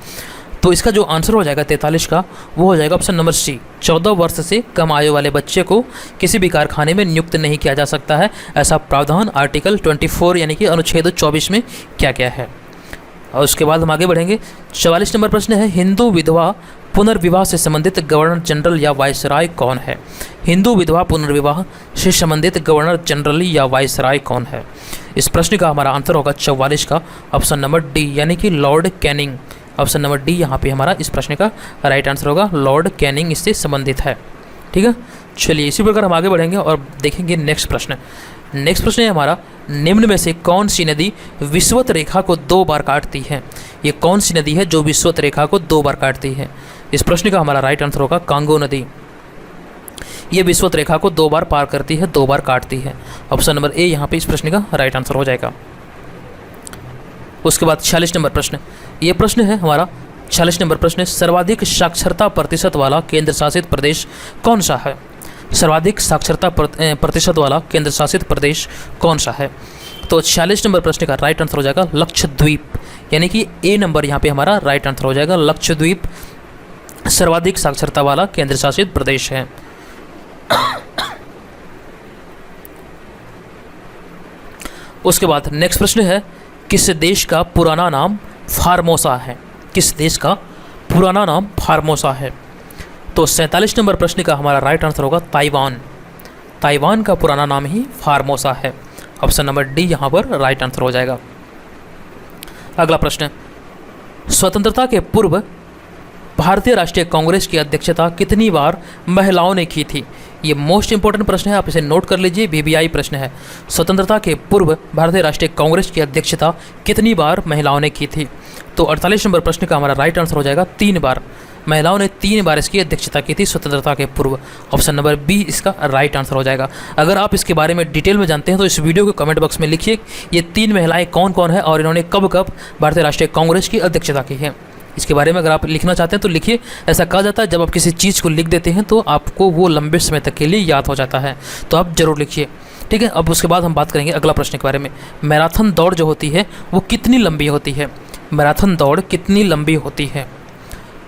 तो इसका जो आंसर हो जाएगा 43 का वो हो जाएगा ऑप्शन नंबर सी। 14 वर्ष से कम आयु वाले बच्चे को किसी भी कारखाने में नियुक्त नहीं किया जा सकता है। ऐसा प्रावधान आर्टिकल 24 यानी कि अनुच्छेद 24 में क्या क्या है। और उसके बाद हम आगे बढ़ेंगे। 44 नंबर प्रश्न है, हिंदू विधवा पुनर्विवाह से संबंधित गवर्नर जनरल या वायसराय कौन है? हिंदू विधवा पुनर्विवाह से संबंधित गवर्नर जनरल या वायसराय कौन है? इस प्रश्न का हमारा आंसर होगा 44 का ऑप्शन नंबर डी यानी कि Lord Canning. Option number D यहाँ पे हमारा इस प्रश्न का राइट आंसर होगा। लॉर्ड कैनिंग इससे संबंधित है। ठीक है, चलिए इसी प्रकार हम आगे बढ़ेंगे और देखेंगे नेक्स्ट प्रश्न। नेक्स्ट प्रश्न है हमारा, निम्न में से कौन सी नदी विषुवत रेखा को 2 बार काटती है? ये कौन सी नदी है जो विषुवत रेखा को 2 बार काटती है? इस प्रश्न का हमारा राइट आंसर होगा कांगो नदी। ये विषुवत रेखा को 2 बार पार करती है, 2 बार काटती है। ऑप्शन नंबर ए यहाँ पे इस प्रश्न का राइट आंसर हो जाएगा। उसके बाद 46 नंबर प्रश्न। ये प्रश्न है हमारा 46 नंबर प्रश्न, सर्वाधिक साक्षरता प्रतिशत वाला केंद्र शासित प्रदेश कौन सा है? सर्वाधिक साक्षरता प्रतिशत वाला केंद्र शासित प्रदेश कौन सा है? तो 46 नंबर प्रश्न का राइट आंसर हो जाएगा लक्षद्वीप, यानी कि ए नंबर यहाँ पे हमारा राइट आंसर हो जाएगा। लक्षद्वीप सर्वाधिक साक्षरता वाला केंद्र शासित प्रदेश है। उसके बाद नेक्स्ट प्रश्न है, किस देश का पुराना नाम फार्मोसा है? किस देश का पुराना नाम फार्मोसा है? तो 47 नंबर प्रश्न का हमारा राइट आंसर होगा ताइवान। ताइवान का पुराना नाम ही फार्मोसा है। ऑप्शन नंबर डी यहाँ पर राइट आंसर हो जाएगा। अगला प्रश्न, स्वतंत्रता के पूर्व भारतीय राष्ट्रीय कांग्रेस की अध्यक्षता कितनी बार महिलाओं ने की थी? ये मोस्ट इंपॉर्टेंट प्रश्न है, आप इसे नोट कर लीजिए, वीवीआई प्रश्न है। स्वतंत्रता के पूर्व भारतीय राष्ट्रीय कांग्रेस की अध्यक्षता कितनी बार महिलाओं ने की थी? तो 48 नंबर प्रश्न का हमारा राइट आंसर हो जाएगा 3 बार। महिलाओं ने 3 बार इसकी अध्यक्षता की थी स्वतंत्रता के पूर्व। ऑप्शन नंबर बी इसका राइट आंसर हो जाएगा। अगर आप इसके बारे में डिटेल में जानते हैं तो इस वीडियो के कमेंट बॉक्स में लिखिए ये 3 महिलाएं कौन कौन है और इन्होंने कब कब भारतीय राष्ट्रीय कांग्रेस की अध्यक्षता की है। इसके बारे में अगर आप लिखना चाहते हैं तो लिखिए। ऐसा कहा जाता है जब आप किसी चीज़ को लिख देते हैं तो आपको वो लंबे समय तक के लिए याद हो जाता है, तो आप ज़रूर लिखिए, ठीक है। अब उसके बाद हम बात करेंगे अगला प्रश्न के बारे में। मैराथन दौड़ जो होती है वो कितनी लंबी होती है? मैराथन दौड़ कितनी लंबी होती है?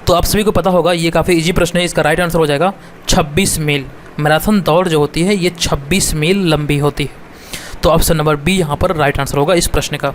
तो आप सभी को पता होगा, ये काफ़ी इजी प्रश्न है। इसका राइट आंसर हो जाएगा 26 मील। मैराथन दौड़ जो होती है ये 26 मील लंबी होती है। तो ऑप्शन नंबर बी यहाँ पर राइट आंसर होगा इस प्रश्न का।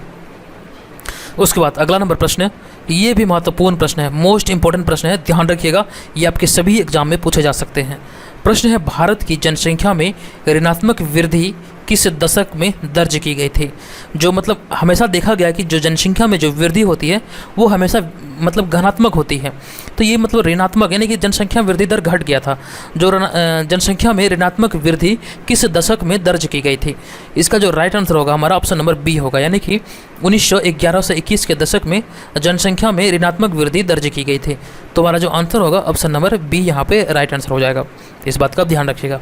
उसके बाद अगला नंबर प्रश्न, ये भी महत्वपूर्ण प्रश्न है, मोस्ट इंपॉर्टेंट प्रश्न है, ध्यान रखिएगा, ये आपके सभी एग्जाम में पूछे जा सकते हैं। प्रश्न है, भारत की जनसंख्या में ऋणात्मक वृद्धि किस दशक में दर्ज की गई थी? जो मतलब हमेशा देखा गया कि जो जनसंख्या में जो वृद्धि होती है वो हमेशा मतलब घनात्मक होती है, तो ये मतलब ऋणात्मक यानी कि जनसंख्या वृद्धि दर घट गया था। जो जनसंख्या में ऋणात्मक वृद्धि किस दशक में दर्ज की गई थी? इसका जो राइट आंसर होगा हमारा ऑप्शन नंबर बी होगा, यानी कि 1911 से 21 के दशक में जनसंख्या में ऋणात्मक वृद्धि दर्ज की गई थी। तो हमारा जो आंसर होगा ऑप्शन नंबर बी यहाँ पे राइट आंसर हो जाएगा। इस बात का ध्यान रखिएगा,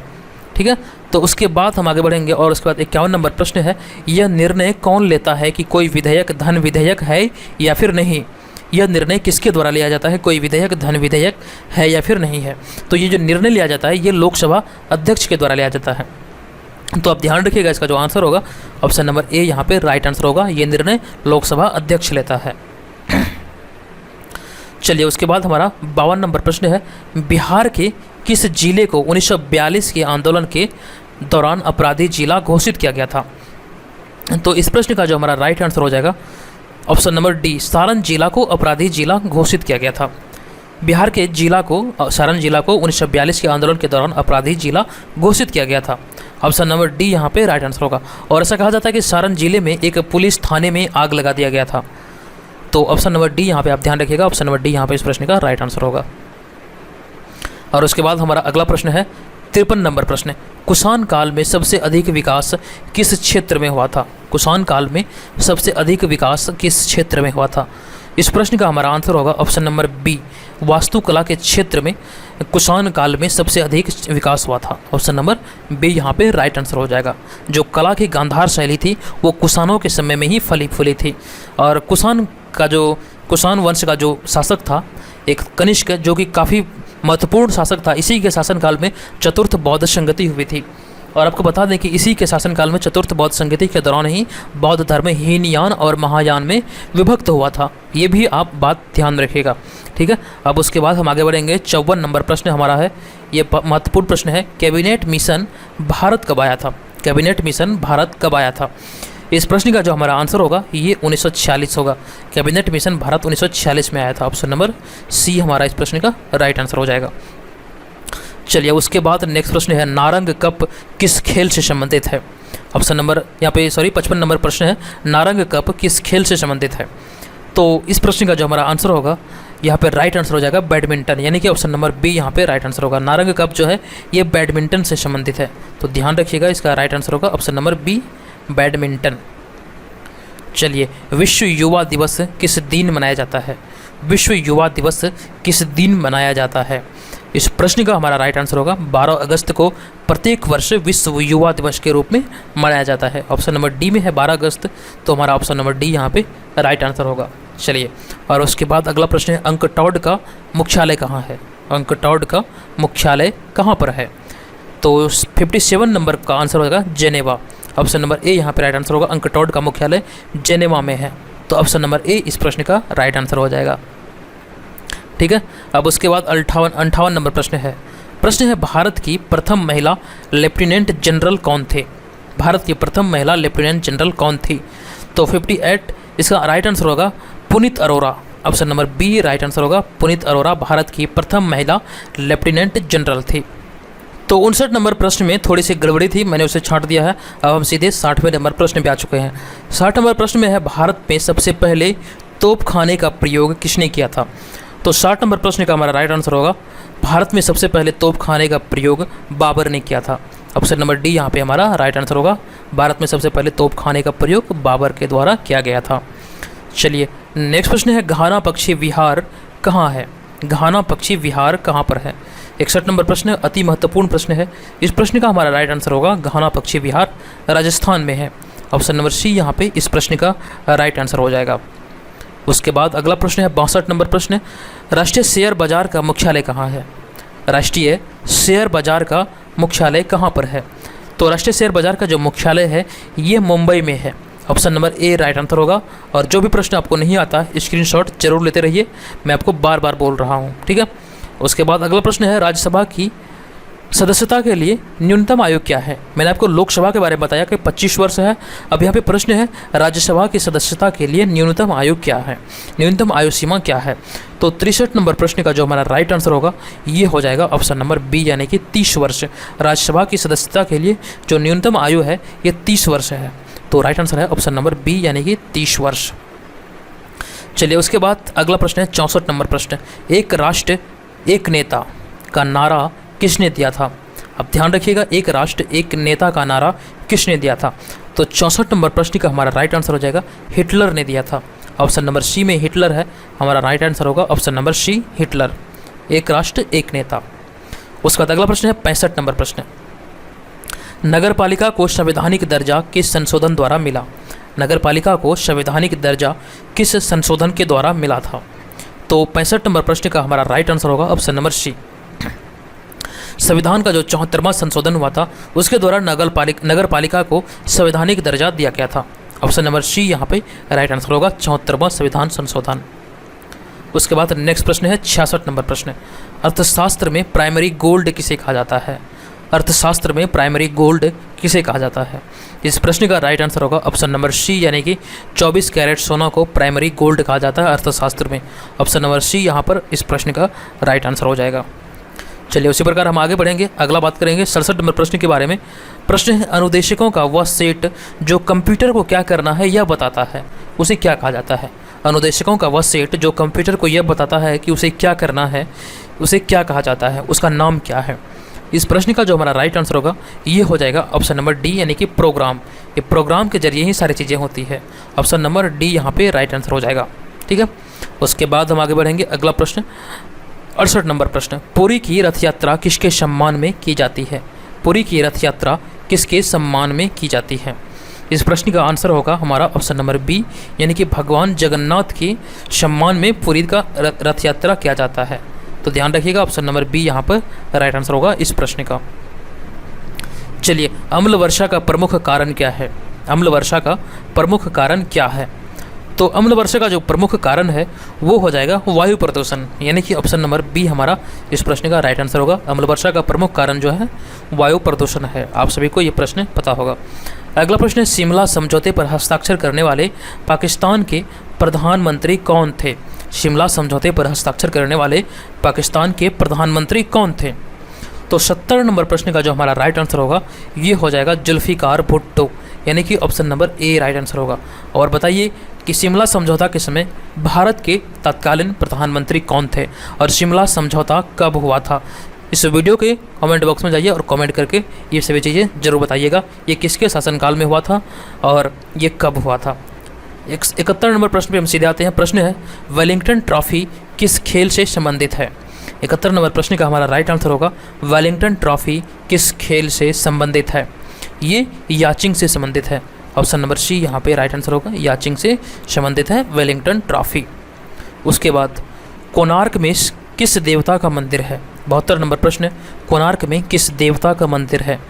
ठीक है। तो उसके बाद हम आगे बढ़ेंगे और उसके बाद 51 नंबर प्रश्न है, यह निर्णय कौन लेता है कि कोई विधेयक धन विधेयक है या फिर नहीं? यह निर्णय किसके द्वारा लिया जाता है, कोई विधेयक धन विधेयक है या फिर नहीं है? तो ये जो निर्णय लिया जाता है ये लोकसभा अध्यक्ष के द्वारा लिया जाता है। तो आप ध्यान रखिएगा, इसका जो आंसर होगा ऑप्शन नंबर ए यहाँ पे राइट आंसर होगा। ये निर्णय लोकसभा अध्यक्ष लेता है। चलिए उसके बाद हमारा 52 नंबर प्रश्न है, बिहार के किस जिले को 1942 के आंदोलन के दौरान अपराधी जिला घोषित किया गया था? तो इस प्रश्न का जो हमारा राइट आंसर हो जाएगा ऑप्शन नंबर डी, सारण जिला को अपराधी जिला घोषित किया गया था। बिहार के जिला को, सारण जिला को 1942 के आंदोलन के दौरान अपराधी जिला घोषित किया गया था। ऑप्शन नंबर डी यहाँ पे राइट आंसर होगा। और ऐसा कहा जाता है कि सारण जिले में एक पुलिस थाने में आग लगा दिया गया था। तो ऑप्शन नंबर डी यहाँ पे आप ध्यान रखिएगा, ऑप्शन नंबर डी यहाँ पे इस प्रश्न का राइट आंसर होगा। और उसके बाद हमारा अगला प्रश्न है 53 नंबर प्रश्न, कुषाण काल में सबसे अधिक विकास किस क्षेत्र में हुआ था? कुषाण काल में सबसे अधिक विकास किस क्षेत्र में हुआ था? इस प्रश्न का हमारा आंसर होगा ऑप्शन नंबर बी, वास्तुकला के क्षेत्र में कुषाण काल में सबसे अधिक विकास हुआ था। ऑप्शन नंबर बी यहाँ पे राइट आंसर हो जाएगा। जो कला की गांधार शैली थी वो कुषाणों के समय में ही फली फूली थी। और कुषाण वंश का जो शासक था एक कनिष्क, जो कि काफ़ी महत्वपूर्ण शासक था, इसी के शासनकाल में चतुर्थ बौद्ध संगति हुई थी। और आपको बता दें कि इसी के शासनकाल में चतुर्थ बौद्ध संगति के दौरान ही बौद्ध धर्म हीनयान और महायान में विभक्त हुआ था। ये भी आप बात ध्यान रखिएगा, ठीक है। अब उसके बाद हम आगे बढ़ेंगे। 54 नंबर प्रश्न हमारा है, ये महत्वपूर्ण प्रश्न है, कैबिनेट मिशन भारत कब आया था? कैबिनेट मिशन भारत कब आया था? इस प्रश्न का जो हमारा आंसर होगा ये 1946 होगा। कैबिनेट मिशन भारत 1946 में आया था। ऑप्शन नंबर सी हमारा इस प्रश्न का राइट आंसर हो जाएगा। चलिए उसके बाद नेक्स्ट प्रश्न है, नारंग कप किस खेल से संबंधित है? ऑप्शन नंबर यहाँ पे 55 नंबर प्रश्न है, नारंग कप किस खेल से संबंधित है? तो इस प्रश्न का जो हमारा आंसर होगा यहाँ पे राइट आंसर हो जाएगा बैडमिंटन, यानी कि ऑप्शन नंबर बी यहाँ पे राइट आंसर होगा। नारंग कप जो है ये बैडमिंटन से संबंधित है। तो ध्यान रखिएगा, इसका राइट आंसर होगा ऑप्शन नंबर बी, बैडमिंटन। चलिए, विश्व युवा दिवस किस दिन मनाया जाता है? विश्व युवा दिवस किस दिन मनाया जाता है? इस प्रश्न का हमारा राइट आंसर होगा 12 अगस्त को प्रत्येक वर्ष विश्व युवा दिवस के रूप में मनाया जाता है। ऑप्शन नंबर डी में है 12 अगस्त, तो हमारा ऑप्शन नंबर डी यहाँ पे राइट आंसर होगा। चलिए, और उसके बाद अगला प्रश्न है, अंकटौड का मुख्यालय कहाँ है? अंकटौड का मुख्यालय कहाँ पर है? तो 57 नंबर का आंसर हो जाएगा जेनेवा। ऑप्शन नंबर ए यहाँ पे राइट आंसर होगा। अंकटॉड का मुख्यालय जेनेवा में है, तो ऑप्शन नंबर ए इस प्रश्न का राइट आंसर हो जाएगा। ठीक है, अब उसके बाद 58 नंबर प्रश्न है। प्रश्न है भारत की प्रथम महिला लेफ्टिनेंट जनरल कौन थे? भारत की प्रथम महिला लेफ्टिनेंट जनरल कौन थी? तो 58 इसका राइट आंसर होगा Puneet Arora. Option number B right answer होगा। पुनीत अरोरा भारत की प्रथम महिला लेफ्टिनेंट जनरल थी। तो 59 नंबर प्रश्न में थोड़ी सी गड़बड़ी थी, मैंने उसे छांट दिया है। अब हम सीधे 60वें नंबर प्रश्न पे आ चुके हैं। 60 नंबर प्रश्न में है भारत में सबसे पहले तोपखाने का प्रयोग किसने किया था? तो 60 नंबर प्रश्न का हमारा राइट आंसर होगा भारत में सबसे पहले तोपखाने का प्रयोग बाबर ने किया था। ऑप्शन नंबर डी यहाँ पे हमारा राइट आंसर होगा। भारत में सबसे पहले तोपखाने का प्रयोग बाबर के द्वारा किया गया था। चलिए नेक्स्ट प्रश्न है घाना पक्षी विहार कहाँ है? घाना पक्षी विहार कहाँ पर है? 61 नंबर प्रश्न अति महत्वपूर्ण प्रश्न है। इस प्रश्न का हमारा राइट आंसर होगा घाना पक्षी विहार राजस्थान में है। ऑप्शन नंबर सी यहाँ पे इस प्रश्न का राइट आंसर हो जाएगा। उसके बाद अगला प्रश्न है 62 नंबर प्रश्न, राष्ट्रीय शेयर बाजार का मुख्यालय कहाँ है? राष्ट्रीय शेयर बाजार का मुख्यालय कहाँ पर है? तो राष्ट्रीय शेयर बाजार का जो मुख्यालय है ये मुंबई में है। ऑप्शन नंबर ए राइट आंसर होगा। और जो भी प्रश्न आपको नहीं आता स्क्रीनशॉट जरूर लेते रहिए, मैं आपको बार बार बोल रहा हूँ। ठीक है, उसके बाद अगला प्रश्न है राज्यसभा की सदस्यता के लिए न्यूनतम आयु क्या है? मैंने आपको लोकसभा के बारे में बताया कि 25 वर्ष है। अब यहाँ पे प्रश्न है राज्यसभा की सदस्यता के लिए न्यूनतम आयु क्या है, न्यूनतम आयु सीमा क्या है? तो 63 नंबर प्रश्न का जो हमारा राइट आंसर होगा ये हो जाएगा ऑप्शन नंबर बी यानी कि 30 वर्ष। राज्यसभा की सदस्यता के लिए जो न्यूनतम आयु है ये 30 वर्ष है, तो राइट आंसर है ऑप्शन नंबर बी यानी कि 30 वर्ष। चलिए उसके बाद अगला प्रश्न है 64 नंबर प्रश्न, एक राष्ट्र एक नेता का नारा किसने दिया था? अब ध्यान रखिएगा, एक राष्ट्र एक नेता का नारा किसने दिया था? तो 64 नंबर प्रश्न का हमारा राइट आंसर हो जाएगा हिटलर ने दिया था। ऑप्शन नंबर सी में हिटलर है, हमारा राइट आंसर होगा ऑप्शन नंबर सी हिटलर। एक राष्ट्र एक नेता। उसके बाद अगला प्रश्न है 65 नंबर प्रश्न, नगरपालिका को संवैधानिक दर्जा किस संशोधन द्वारा मिला? नगरपालिका को संवैधानिक दर्जा किस संशोधन के द्वारा मिला था? तो 65 नंबर प्रश्न का हमारा राइट आंसर होगा ऑप्शन नंबर सी। संविधान का जो 74वां संशोधन हुआ था उसके द्वारा नगरपालिका को संवैधानिक दर्जा दिया गया था। ऑप्शन नंबर सी यहाँ पे राइट आंसर होगा 74वां संविधान संशोधन। उसके बाद नेक्स्ट प्रश्न है 66 नंबर प्रश्न, अर्थशास्त्र में प्राइमरी गोल्ड किसे कहा जाता है? अर्थशास्त्र में प्राइमरी गोल्ड किसे कहा जाता है? इस प्रश्न का राइट आंसर होगा ऑप्शन नंबर सी यानी कि 24 कैरेट सोना को प्राइमरी गोल्ड कहा जाता है अर्थशास्त्र में। ऑप्शन नंबर सी यहाँ पर इस प्रश्न का राइट आंसर हो जाएगा। चलिए उसी प्रकार हम आगे बढ़ेंगे, अगला बात करेंगे 67 नंबर प्रश्न के बारे में। प्रश्न है अनुदेशकों का वह सेट जो कंप्यूटर को क्या करना है यह बताता है, उसे क्या कहा जाता है? अनुदेशकों का वह सेट जो कंप्यूटर को यह बताता है कि उसे क्या करना है, उसे क्या कहा जाता है, उसका नाम क्या है? इस प्रश्न का जो हमारा राइट आंसर होगा ये हो जाएगा ऑप्शन नंबर डी यानी कि प्रोग्राम। ये प्रोग्राम के जरिए ही सारी चीज़ें होती है। ऑप्शन नंबर डी यहाँ पे राइट आंसर हो जाएगा। ठीक है, उसके बाद हम आगे बढ़ेंगे, अगला प्रश्न 68 नंबर प्रश्न, पुरी की रथ यात्रा किसके सम्मान में की जाती है? पुरी की रथ यात्रा किसके सम्मान में की जाती है? इस प्रश्न का आंसर होगा हमारा ऑप्शन नंबर बी यानी कि भगवान जगन्नाथ के सम्मान में पुरी का रथ यात्रा किया जाता है। तो ध्यान रखिएगा ऑप्शन नंबर बी यहाँ पर राइट आंसर होगा इस प्रश्न का। चलिए अम्ल वर्षा का प्रमुख कारण क्या है? अम्ल वर्षा का प्रमुख कारण क्या है? तो अम्ल वर्षा का जो प्रमुख कारण है वो हो जाएगा वायु प्रदूषण, यानी कि ऑप्शन नंबर बी हमारा इस प्रश्न का राइट आंसर होगा। अम्ल वर्षा का प्रमुख कारण जो है वायु प्रदूषण है। आप सभी को ये प्रश्न पता होगा। अगला प्रश्न है शिमला समझौते पर हस्ताक्षर करने वाले पाकिस्तान के प्रधानमंत्री कौन थे? शिमला समझौते पर हस्ताक्षर करने वाले पाकिस्तान के प्रधानमंत्री कौन थे? तो 70 नंबर प्रश्न का जो हमारा राइट आंसर होगा ये हो जाएगा जुल्फिकार भुट्टो, यानी कि ऑप्शन नंबर ए राइट आंसर होगा। और बताइए कि शिमला समझौता के समय भारत के तत्कालीन प्रधानमंत्री कौन थे और शिमला समझौता कब हुआ था? इस वीडियो के कमेंट बॉक्स में जाइए और कमेंट करके ये सभी चीज़ें जरूर बताइएगा, ये किसके शासनकाल में हुआ था और ये कब हुआ था। 71 नंबर प्रश्न पे हम सीधे आते हैं। प्रश्न है वेलिंगटन ट्रॉफी किस खेल से संबंधित है? 71 नंबर प्रश्न का हमारा राइट आंसर होगा वेलिंगटन ट्रॉफी किस खेल से संबंधित है? ये याचिंग से संबंधित है। ऑप्शन नंबर सी यहाँ पे राइट आंसर होगा, याचिंग से संबंधित है वेलिंगटन ट्रॉफी। उसके बाद कोणार्क में किस देवता का मंदिर है? 72 नंबर प्रश्न, कोणार्क में किस देवता का मंदिर है?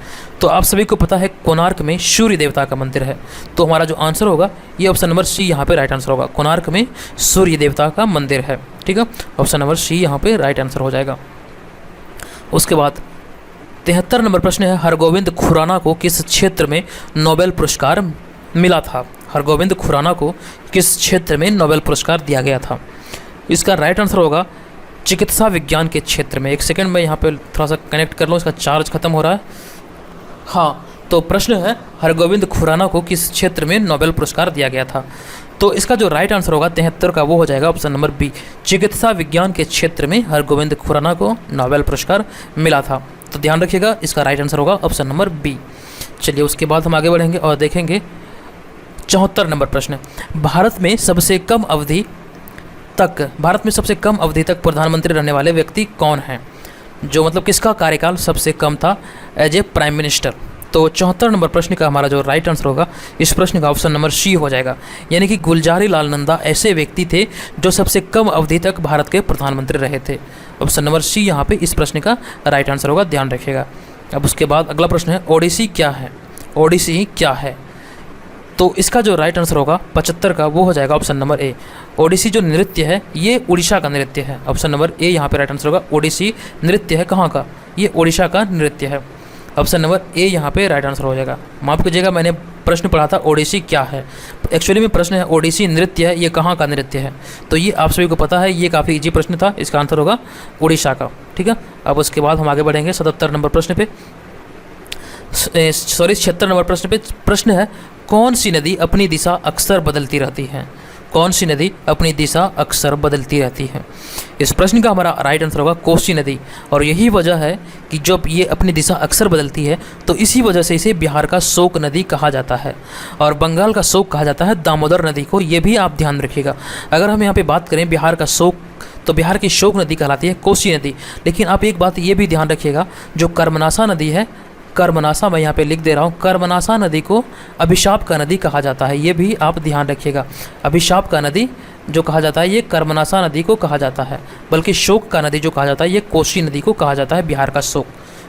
तो आप सभी को पता है कोणार्क में सूर्य देवता का मंदिर है। तो हमारा जो आंसर होगा ये ऑप्शन नंबर सी यहाँ पे राइट आंसर होगा। कोणार्क में सूर्य देवता का मंदिर है। ठीक है, ऑप्शन नंबर सी यहाँ पे राइट आंसर हो जाएगा। उसके बाद 73 नंबर प्रश्न है, हरगोविंद खुराना को किस क्षेत्र में नोबेल पुरस्कार मिला था? हरगोविंद खुराना को किस क्षेत्र में नोबेल पुरस्कार दिया गया था? इसका राइट आंसर होगा चिकित्सा विज्ञान के क्षेत्र में। एक सेकंड में यहाँ पे थोड़ा सा कनेक्ट कर लो, इसका चार्ज खत्म हो रहा है। हाँ, तो प्रश्न है हरगोविंद खुराना को किस क्षेत्र में नोबेल पुरस्कार दिया गया था? तो इसका जो राइट आंसर होगा 73 का वो हो जाएगा ऑप्शन नंबर बी, चिकित्सा विज्ञान के क्षेत्र में हरगोविंद खुराना को नोबेल पुरस्कार मिला था। तो ध्यान रखिएगा, इसका राइट आंसर होगा ऑप्शन नंबर बी। चलिए उसके बाद हम आगे बढ़ेंगे और देखेंगे 74 नंबर प्रश्न, भारत में सबसे कम अवधि तक प्रधानमंत्री रहने वाले व्यक्ति कौन हैं? जो मतलब किसका कार्यकाल सबसे कम था एज ए प्राइम मिनिस्टर? तो 74 नंबर प्रश्न का हमारा जो राइट आंसर होगा इस प्रश्न का ऑप्शन नंबर सी हो जाएगा, यानी कि गुलजारी लाल नंदा ऐसे व्यक्ति थे जो सबसे कम अवधि तक भारत के प्रधानमंत्री रहे थे। ऑप्शन नंबर सी यहाँ पे इस प्रश्न का राइट आंसर होगा, ध्यान रखिएगा। अब उसके बाद अगला प्रश्न है, ओडिसी क्या है? ओडिसी क्या है? तो इसका जो राइट आंसर होगा 75 का वो हो जाएगा ऑप्शन नंबर ए। ओडिसी जो नृत्य है ये उड़ीसा का नृत्य है। ऑप्शन नंबर ए यहाँ पे राइट आंसर होगा। ओडिसी नृत्य है कहाँ का? ये उड़ीसा का नृत्य है। ऑप्शन नंबर ए यहाँ पे राइट आंसर हो जाएगा। माफ़ कीजिएगा, मैंने प्रश्न पढ़ा था ओडिसी क्या है, एक्चुअली में प्रश्न है ओडिसी नृत्य है, ये कहाँ का नृत्य है? तो ये आप सभी को पता है, ये काफ़ी इजी प्रश्न था, इसका आंसर होगा उड़ीसा का। ठीक है, अब उसके बाद हम आगे बढ़ेंगे 77 नंबर प्रश्न पे, 76 नंबर प्रश्न पे। प्रश्न है, कौन सी नदी अपनी दिशा अक्सर बदलती रहती है? कौन सी नदी अपनी दिशा अक्सर बदलती रहती है? इस प्रश्न का हमारा राइट आंसर होगा कोसी नदी। और यही वजह है कि जब ये अपनी दिशा अक्सर बदलती है तो इसी वजह से इसे बिहार का शोक नदी कहा जाता है और बंगाल का शोक कहा जाता है दामोदर नदी को। ये भी आप ध्यान रखिएगा। अगर हम यहाँ पे बात करें बिहार का शोक, तो बिहार की शोक नदी कहलाती है कोसी नदी। लेकिन आप एक बात ये भी ध्यान रखिएगा, जो कर्मनासा नदी है, कर्मनासा मैं यहाँ पे लिख दे रहा हूँ, कर्मनासा नदी को अभिशाप का नदी कहा जाता है। ये भी आप ध्यान रखिएगा। अभिशाप का नदी जो कहा जाता है ये कर्मनासा नदी को कहा जाता है, बल्कि शोक का नदी जो कहा जाता है ये कोसी नदी को कहा जाता है, बिहार का शोक।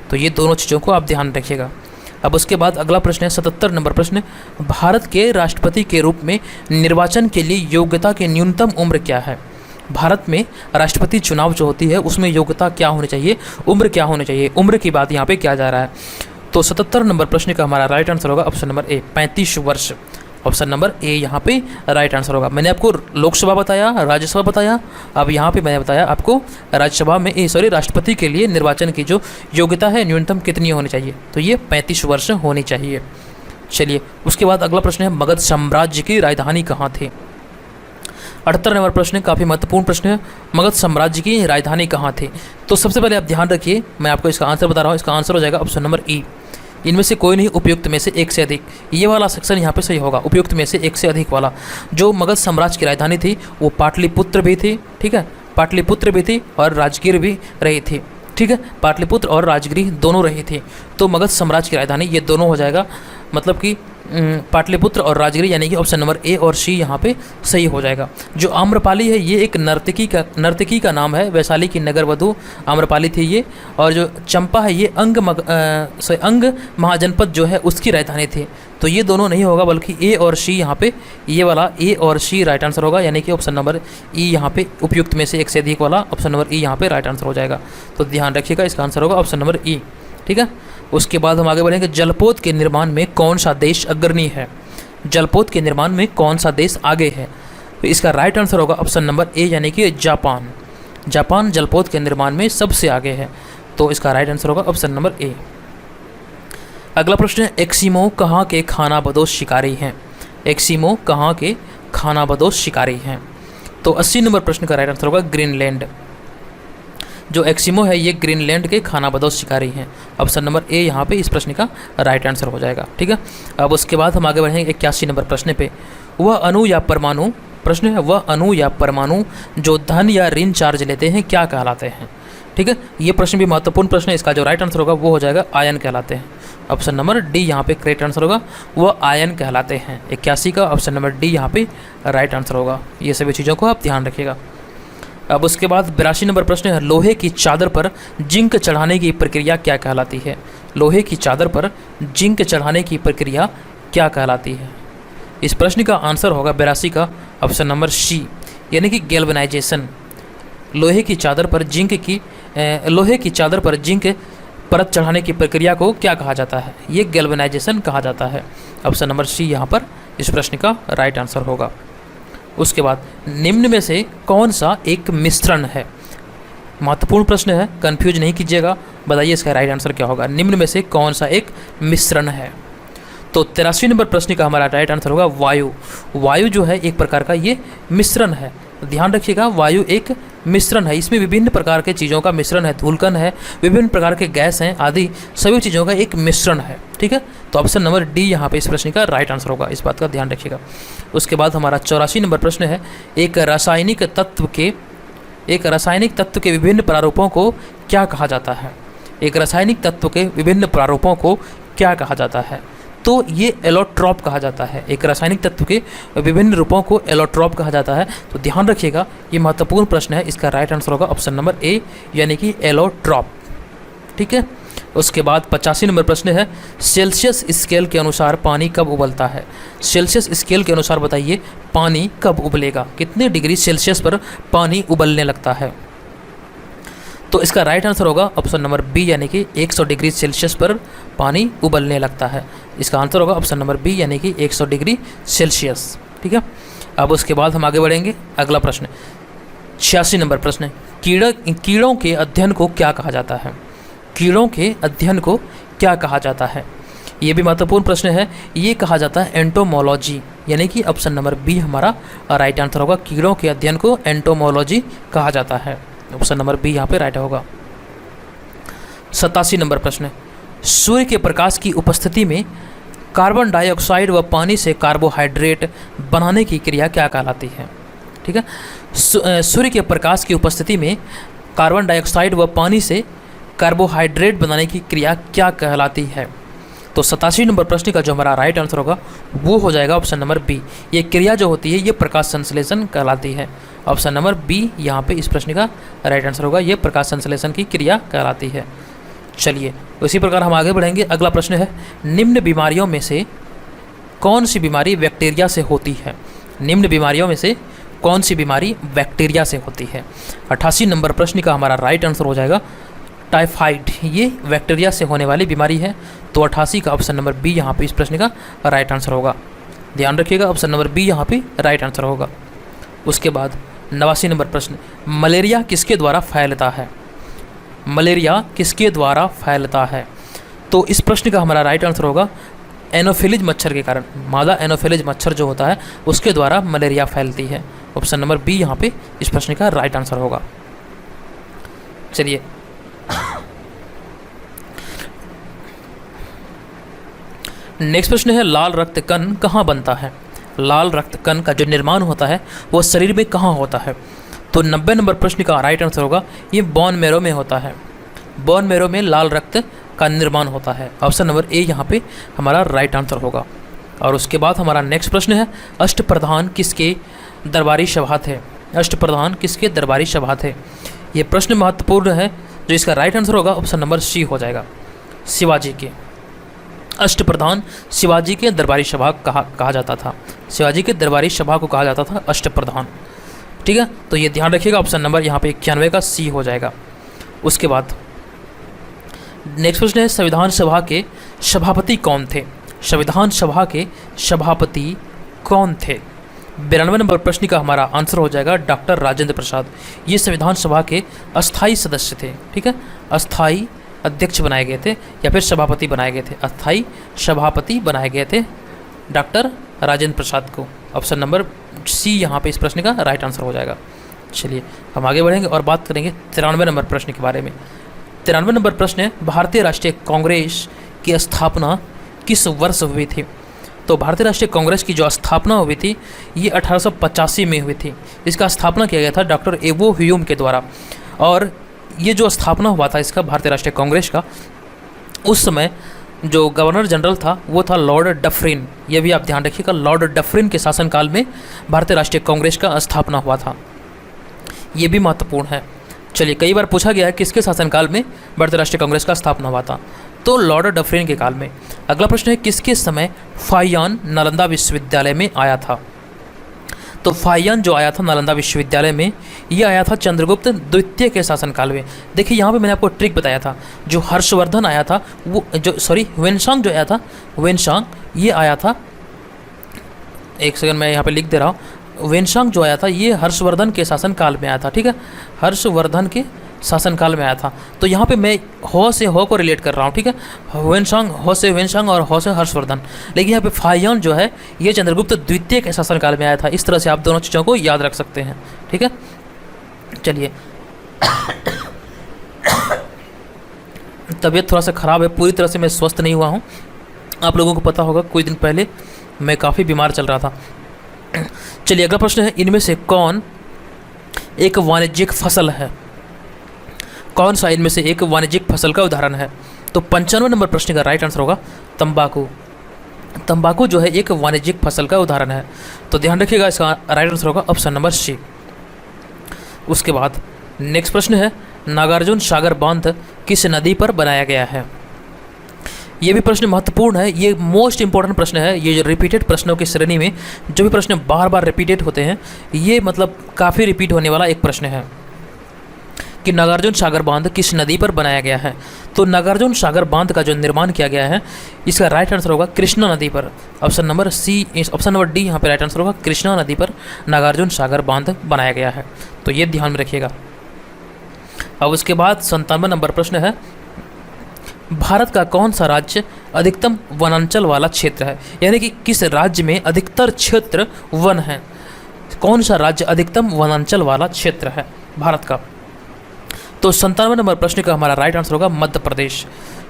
तो ये दोनों चीज़ों को आप ध्यान रखिएगा। अब उसके बाद अगला प्रश्न है 77 नंबर प्रश्न, भारत के राष्ट्रपति के रूप में निर्वाचन के लिए योग्यता की न्यूनतम उम्र क्या है? भारत में राष्ट्रपति चुनाव जो होती है उसमें योग्यता क्या होनी चाहिए, उम्र क्या होनी चाहिए? उम्र की बात यहाँ पे किया जा रहा है। तो 77 नंबर प्रश्न का हमारा राइट आंसर होगा ऑप्शन नंबर ए, 35 वर्ष। ऑप्शन नंबर ए यहाँ पे राइट आंसर होगा। मैंने आपको लोकसभा बताया, राज्यसभा बताया, अब यहाँ पे मैंने बताया आपको राज्यसभा में राष्ट्रपति के लिए निर्वाचन की जो योग्यता है न्यूनतम कितनी होनी चाहिए, तो ये 35 वर्ष होनी चाहिए। चलिए उसके बाद अगला प्रश्न है, मगध साम्राज्य की राजधानी कहाँ थी? 78 नंबर प्रश्न काफ़ी महत्वपूर्ण प्रश्न है, मगध साम्राज्य की राजधानी कहाँ थी? तो सबसे पहले आप ध्यान रखिए, मैं आपको इसका आंसर बता रहा हूँ। इसका आंसर हो जाएगा ऑप्शन नंबर ई, इनमें से कोई नहीं, उपयुक्त में से एक से अधिक। ये वाला सेक्शन यहाँ पे सही होगा, उपयुक्त में से एक से अधिक वाला। जो मगध साम्राज्य की राजधानी थी वो पाटलिपुत्र भी थी, ठीक है, पाटलिपुत्र भी थी और राजगीर भी रही थी, ठीक है, पाटलिपुत्र और राजगीर दोनों रही थी। तो मगध साम्राज्य की राजधानी ये दोनों हो जाएगा, मतलब कि पाटलिपुत्र और राजगीर, यानी कि ऑप्शन नंबर ए और सी यहाँ पे सही हो जाएगा। जो आम्रपाली है ये एक नर्तकी का नाम है, वैशाली की नगर वधु आम्रपाली थी ये। और जो चंपा है ये अंग महाजनपद जो है उसकी राजधानी थी। तो ये दोनों नहीं होगा, बल्कि ए और सी यहाँ पे, ये वाला ए और सी राइट आंसर होगा, यानी कि ऑप्शन नंबर ई यहाँ पे उपयुक्त में से एक से अधिक वाला ऑप्शन नंबर ई यहाँ पे राइट आंसर हो जाएगा। तो ध्यान रखिएगा, इसका आंसर होगा ऑप्शन नंबर ई, ठीक है। उसके बाद हम आगे बढ़ेंगे, जलपोत के निर्माण में कौन सा देश अग्रणी है? जलपोत के निर्माण में कौन सा देश आगे है? तो इसका राइट आंसर होगा ऑप्शन नंबर ए, यानी कि जापान। जापान जलपोत के निर्माण में सबसे आगे है। तो इसका राइट आंसर होगा ऑप्शन नंबर ए। अगला प्रश्न है, एस्किमो कहाँ के खानाबदोश शिकारी हैं? एस्किमो कहाँ के खानाबदोश शिकारी हैं? तो 80 नंबर प्रश्न का राइट आंसर होगा ग्रीनलैंड। जो एस्किमो है ये ग्रीनलैंड के खानाबदोश शिकारी हैं। ऑप्शन नंबर ए यहाँ पे इस प्रश्न का राइट आंसर हो जाएगा, ठीक है। अब उसके बाद हम आगे बढ़ेंगे 81 नंबर प्रश्न पे। वह अणु या परमाणु, प्रश्न है वह अणु या परमाणु जो धन या ऋण चार्ज लेते हैं क्या कहलाते हैं? ठीक है, ये प्रश्न भी महत्वपूर्ण प्रश्न है। इसका जो राइट आंसर होगा वो हो जाएगा आयन कहलाते हैं। ऑप्शन नंबर डी यहाँ पे करेक्ट आंसर होगा, वह आयन कहलाते हैं। 81 का ऑप्शन नंबर डी यहाँ पे राइट आंसर होगा। ये सभी चीज़ों को आप ध्यान रखिएगा। अब उसके बाद 82 नंबर प्रश्न है, लोहे की चादर पर जिंक चढ़ाने की प्रक्रिया क्या कहलाती है? लोहे की चादर पर जिंक चढ़ाने की प्रक्रिया क्या कहलाती है? इस प्रश्न का आंसर होगा 82 का ऑप्शन नंबर सी, यानी कि गैल्वेनाइजेशन। लोहे की चादर पर जिंक परत चढ़ाने की प्रक्रिया को क्या कहा जाता है? ये गैल्वेनाइजेशन कहा जाता है। ऑप्शन नंबर सी यहाँ पर इस प्रश्न का राइट आंसर होगा। उसके बाद निम्न में से कौन सा एक मिश्रण है? महत्वपूर्ण प्रश्न है, कंफ्यूज नहीं कीजिएगा। बताइए इसका राइट आंसर क्या होगा। निम्न में से कौन सा एक मिश्रण है? तो 83 नंबर प्रश्न का हमारा राइट आंसर होगा वायु। वायु जो है एक प्रकार का ये मिश्रण है। ध्यान रखिएगा, वायु एक मिश्रण है। इसमें विभिन्न प्रकार के चीज़ों का मिश्रण है, धूलकण है, विभिन्न प्रकार के गैस हैं आदि सभी चीज़ों का एक मिश्रण है। ठीक है, तो ऑप्शन नंबर डी यहाँ पे इस प्रश्न का राइट आंसर होगा। इस बात का ध्यान रखिएगा। उसके बाद हमारा 84 नंबर प्रश्न है, एक रासायनिक तत्व के विभिन्न प्रारूपों को क्या कहा जाता है? एक रासायनिक तत्व के विभिन्न प्रारूपों को क्या कहा जाता है? तो ये एलोट्रॉप कहा जाता है। एक रासायनिक तत्व के विभिन्न रूपों को एलोट्रॉप कहा जाता है। तो ध्यान रखिएगा, ये महत्वपूर्ण प्रश्न है। इसका राइट आंसर होगा ऑप्शन नंबर ए, यानी कि एलोट्रॉप। ठीक है, उसके बाद 85 नंबर प्रश्न है, सेल्सियस स्केल के अनुसार पानी कब उबलता है? सेल्सियस स्केल के अनुसार बताइए पानी कब उबलेगा? कितने डिग्री सेल्सियस पर पानी उबलने लगता है? तो इसका राइट आंसर होगा ऑप्शन नंबर बी, यानी कि 100 डिग्री सेल्सियस पर पानी उबलने लगता है। इसका आंसर होगा ऑप्शन नंबर बी, यानी कि 100 डिग्री सेल्सियस। ठीक है, अब उसके बाद हम आगे बढ़ेंगे। अगला प्रश्न 86 नंबर प्रश्न है, कीड़ों के अध्ययन को क्या कहा जाता है? कीड़ों के अध्ययन को क्या कहा जाता है? ये भी महत्वपूर्ण प्रश्न है। ये कहा जाता है एंटोमोलॉजी, यानी कि ऑप्शन नंबर बी हमारा राइट आंसर होगा। कीड़ों के अध्ययन को एंटोमोलॉजी कहा जाता है। ऑप्शन नंबर बी यहाँ पे राइट होगा। 87 नंबर प्रश्न, सूर्य के प्रकाश की उपस्थिति में कार्बन डाइऑक्साइड व पानी से कार्बोहाइड्रेट बनाने की क्रिया क्या कहलाती है? ठीक है, सूर्य के प्रकाश की उपस्थिति में कार्बन डाइऑक्साइड व पानी से कार्बोहाइड्रेट बनाने की क्रिया क्या कहलाती है? तो 87 नंबर प्रश्न का जो हमारा राइट आंसर होगा वो हो जाएगा ऑप्शन नंबर बी। ये क्रिया जो होती है ये प्रकाश संश्लेषण कहलाती है। ऑप्शन नंबर बी यहाँ पे इस प्रश्न का राइट आंसर होगा। ये प्रकाश संश्लेषण की क्रिया कहलाती है। चलिए उसी प्रकार हम आगे बढ़ेंगे। अगला प्रश्न है, निम्न बीमारियों में से कौन सी बीमारी बैक्टीरिया से होती है? निम्न बीमारियों में से कौन सी बीमारी बैक्टीरिया से होती है? 88 नंबर प्रश्न का हमारा राइट आंसर हो जाएगा टाइफाइड। ये बैक्टीरिया से होने वाली बीमारी है। तो 88 का ऑप्शन नंबर बी यहाँ पे इस प्रश्न का राइट आंसर होगा। ध्यान रखिएगा, ऑप्शन नंबर बी यहाँ पे राइट आंसर होगा। उसके बाद 89 नंबर प्रश्न, मलेरिया किसके द्वारा फैलता है? मलेरिया किसके द्वारा फैलता है? तो इस प्रश्न का हमारा राइट आंसर होगा एनोफिलिज मच्छर के कारण। मादा एनोफिलिज मच्छर जो होता है उसके द्वारा मलेरिया फैलती है। ऑप्शन नंबर बी यहाँ पे इस प्रश्न का राइट आंसर होगा। चलिए नेक्स्ट प्रश्न है, लाल रक्त कण कहाँ बनता है? लाल रक्त कण का जो निर्माण होता है वो शरीर में कहाँ होता है? तो 90 नंबर प्रश्न का राइट आंसर होगा ये बोन मैरो में होता है। बोन मैरो में लाल रक्त का निर्माण होता है। ऑप्शन नंबर ए यहाँ पे हमारा राइट आंसर होगा। और उसके बाद हमारा नेक्स्ट प्रश्न है, अष्टप्रधान किसके दरबारी सभा थे? अष्टप्रधान किसके दरबारी सभा थे? ये प्रश्न महत्वपूर्ण है। जो इसका राइट आंसर होगा ऑप्शन नंबर सी हो जाएगा, शिवाजी के। अष्टप्रधान शिवाजी के दरबारी सभा कहा जाता था। शिवाजी के दरबारी सभा को कहा जाता था अष्टप्रधान। ठीक है, तो ये ध्यान रखिएगा, ऑप्शन नंबर यहाँ पे 91 का सी हो जाएगा। उसके बाद नेक्स्ट प्रश्न है, संविधान सभा के सभापति कौन थे? संविधान सभा के सभापति कौन थे? 92 नंबर प्रश्न का हमारा आंसर हो जाएगा डॉक्टर राजेंद्र प्रसाद। ये संविधान सभा के अस्थाई सदस्य थे। ठीक है, अस्थाई अध्यक्ष बनाए गए थे या फिर सभापति बनाए गए थे। अस्थाई सभापति बनाए गए थे डॉक्टर राजेंद्र प्रसाद को। ऑप्शन नंबर सी यहाँ पे इस प्रश्न का राइट आंसर हो जाएगा। चलिए हम आगे बढ़ेंगे और बात करेंगे 93 नंबर प्रश्न के बारे में। 93 नंबर प्रश्न है, भारतीय राष्ट्रीय कांग्रेस की स्थापना किस वर्ष हुई थी? तो भारतीय राष्ट्रीय कांग्रेस की जो स्थापना हुई थी ये 1885 में हुई थी। इसका स्थापना किया गया था डॉक्टर एवो ह्यूम के द्वारा। और ये जो स्थापना हुआ था इसका भारतीय राष्ट्रीय कांग्रेस का, उस समय जो गवर्नर जनरल था वो था लॉर्ड डफरिन। ये भी आप ध्यान रखिएगा, लॉर्ड डफरिन के शासनकाल में भारतीय राष्ट्रीय कांग्रेस का स्थापना हुआ था। ये भी महत्वपूर्ण है। चलिए, कई बार पूछा गया है किसके शासनकाल में भारतीय राष्ट्रीय कांग्रेस का स्थापना हुआ था, तो लॉर्ड डफरिन के काल में। अगला प्रश्न है किसके समय फाहियान नालंदा विश्वविद्यालय में आया था। तो फाहियान जो आया था नालंदा विश्वविद्यालय में, ये आया था चंद्रगुप्त द्वितीय के शासनकाल में। देखिए यहाँ पे मैंने आपको ट्रिक बताया था, जो हर्षवर्धन आया था वो वेनसांग जो आया था, वेनसांग ये आया था, एक सेकंड मैं यहाँ पे लिख दे रहा हूँ, वेनसांग जो आया था ये हर्षवर्धन के शासनकाल में आया था। ठीक है, हर्षवर्धन के शासनकाल में आया था। तो यहाँ पे मैं हो से हो को रिलेट कर रहा हूँ। ठीक है, वेनसांग हो से वेनसांग और हो से हर्षवर्धन, लेकिन यहाँ पे फाहियान जो है ये चंद्रगुप्त द्वितीय के शासनकाल में आया था। इस तरह से आप दोनों चीज़ों को याद रख सकते हैं। ठीक है, चलिए तबीयत थोड़ा सा ख़राब है, पूरी तरह से मैं स्वस्थ नहीं हुआ हूँ। आप लोगों को पता होगा कुछ दिन पहले मैं काफ़ी बीमार चल रहा था। चलिए अगला प्रश्न है, इनमें से कौन एक वाणिज्यिक फसल है। कौन सा इनमें से एक वाणिज्यिक फसल का उदाहरण है। तो 95 नंबर प्रश्न का राइट आंसर होगा तंबाकू। तंबाकू जो है एक वाणिज्यिक फसल का उदाहरण है। तो ध्यान रखिएगा, इसका राइट आंसर होगा ऑप्शन नंबर सी। उसके बाद नेक्स्ट प्रश्न है, नागार्जुन सागर बांध किस नदी पर बनाया गया है। ये भी प्रश्न महत्वपूर्ण है, ये मोस्ट इंपॉर्टेंट प्रश्न है। ये जो रिपीटेड प्रश्नों की श्रेणी में जो भी प्रश्न बार बार रिपीटेड होते हैं, ये मतलब काफ़ी रिपीट होने वाला एक प्रश्न है कि नागार्जुन सागर बांध किस नदी पर बनाया गया है। तो नागार्जुन सागर बांध का जो निर्माण किया गया है, इसका राइट आंसर होगा कृष्णा नदी पर। Option number C, option number D यहाँ पे राइट आंसर होगा, कृष्णा नदी पर नागार्जुन सागर बांध बनाया गया है। तो ये ध्यान में रखिएगा। अब उसके बाद 97 नंबर प्रश्न है, भारत का कौन सा राज्य अधिकतम वनांचल वाला क्षेत्र है। यानी कि किस राज्य में अधिकतर क्षेत्र वन है। कौन सा राज्य अधिकतम वनांचल वाला क्षेत्र है भारत का। तो 97 नंबर प्रश्न का हमारा राइट आंसर होगा मध्य प्रदेश।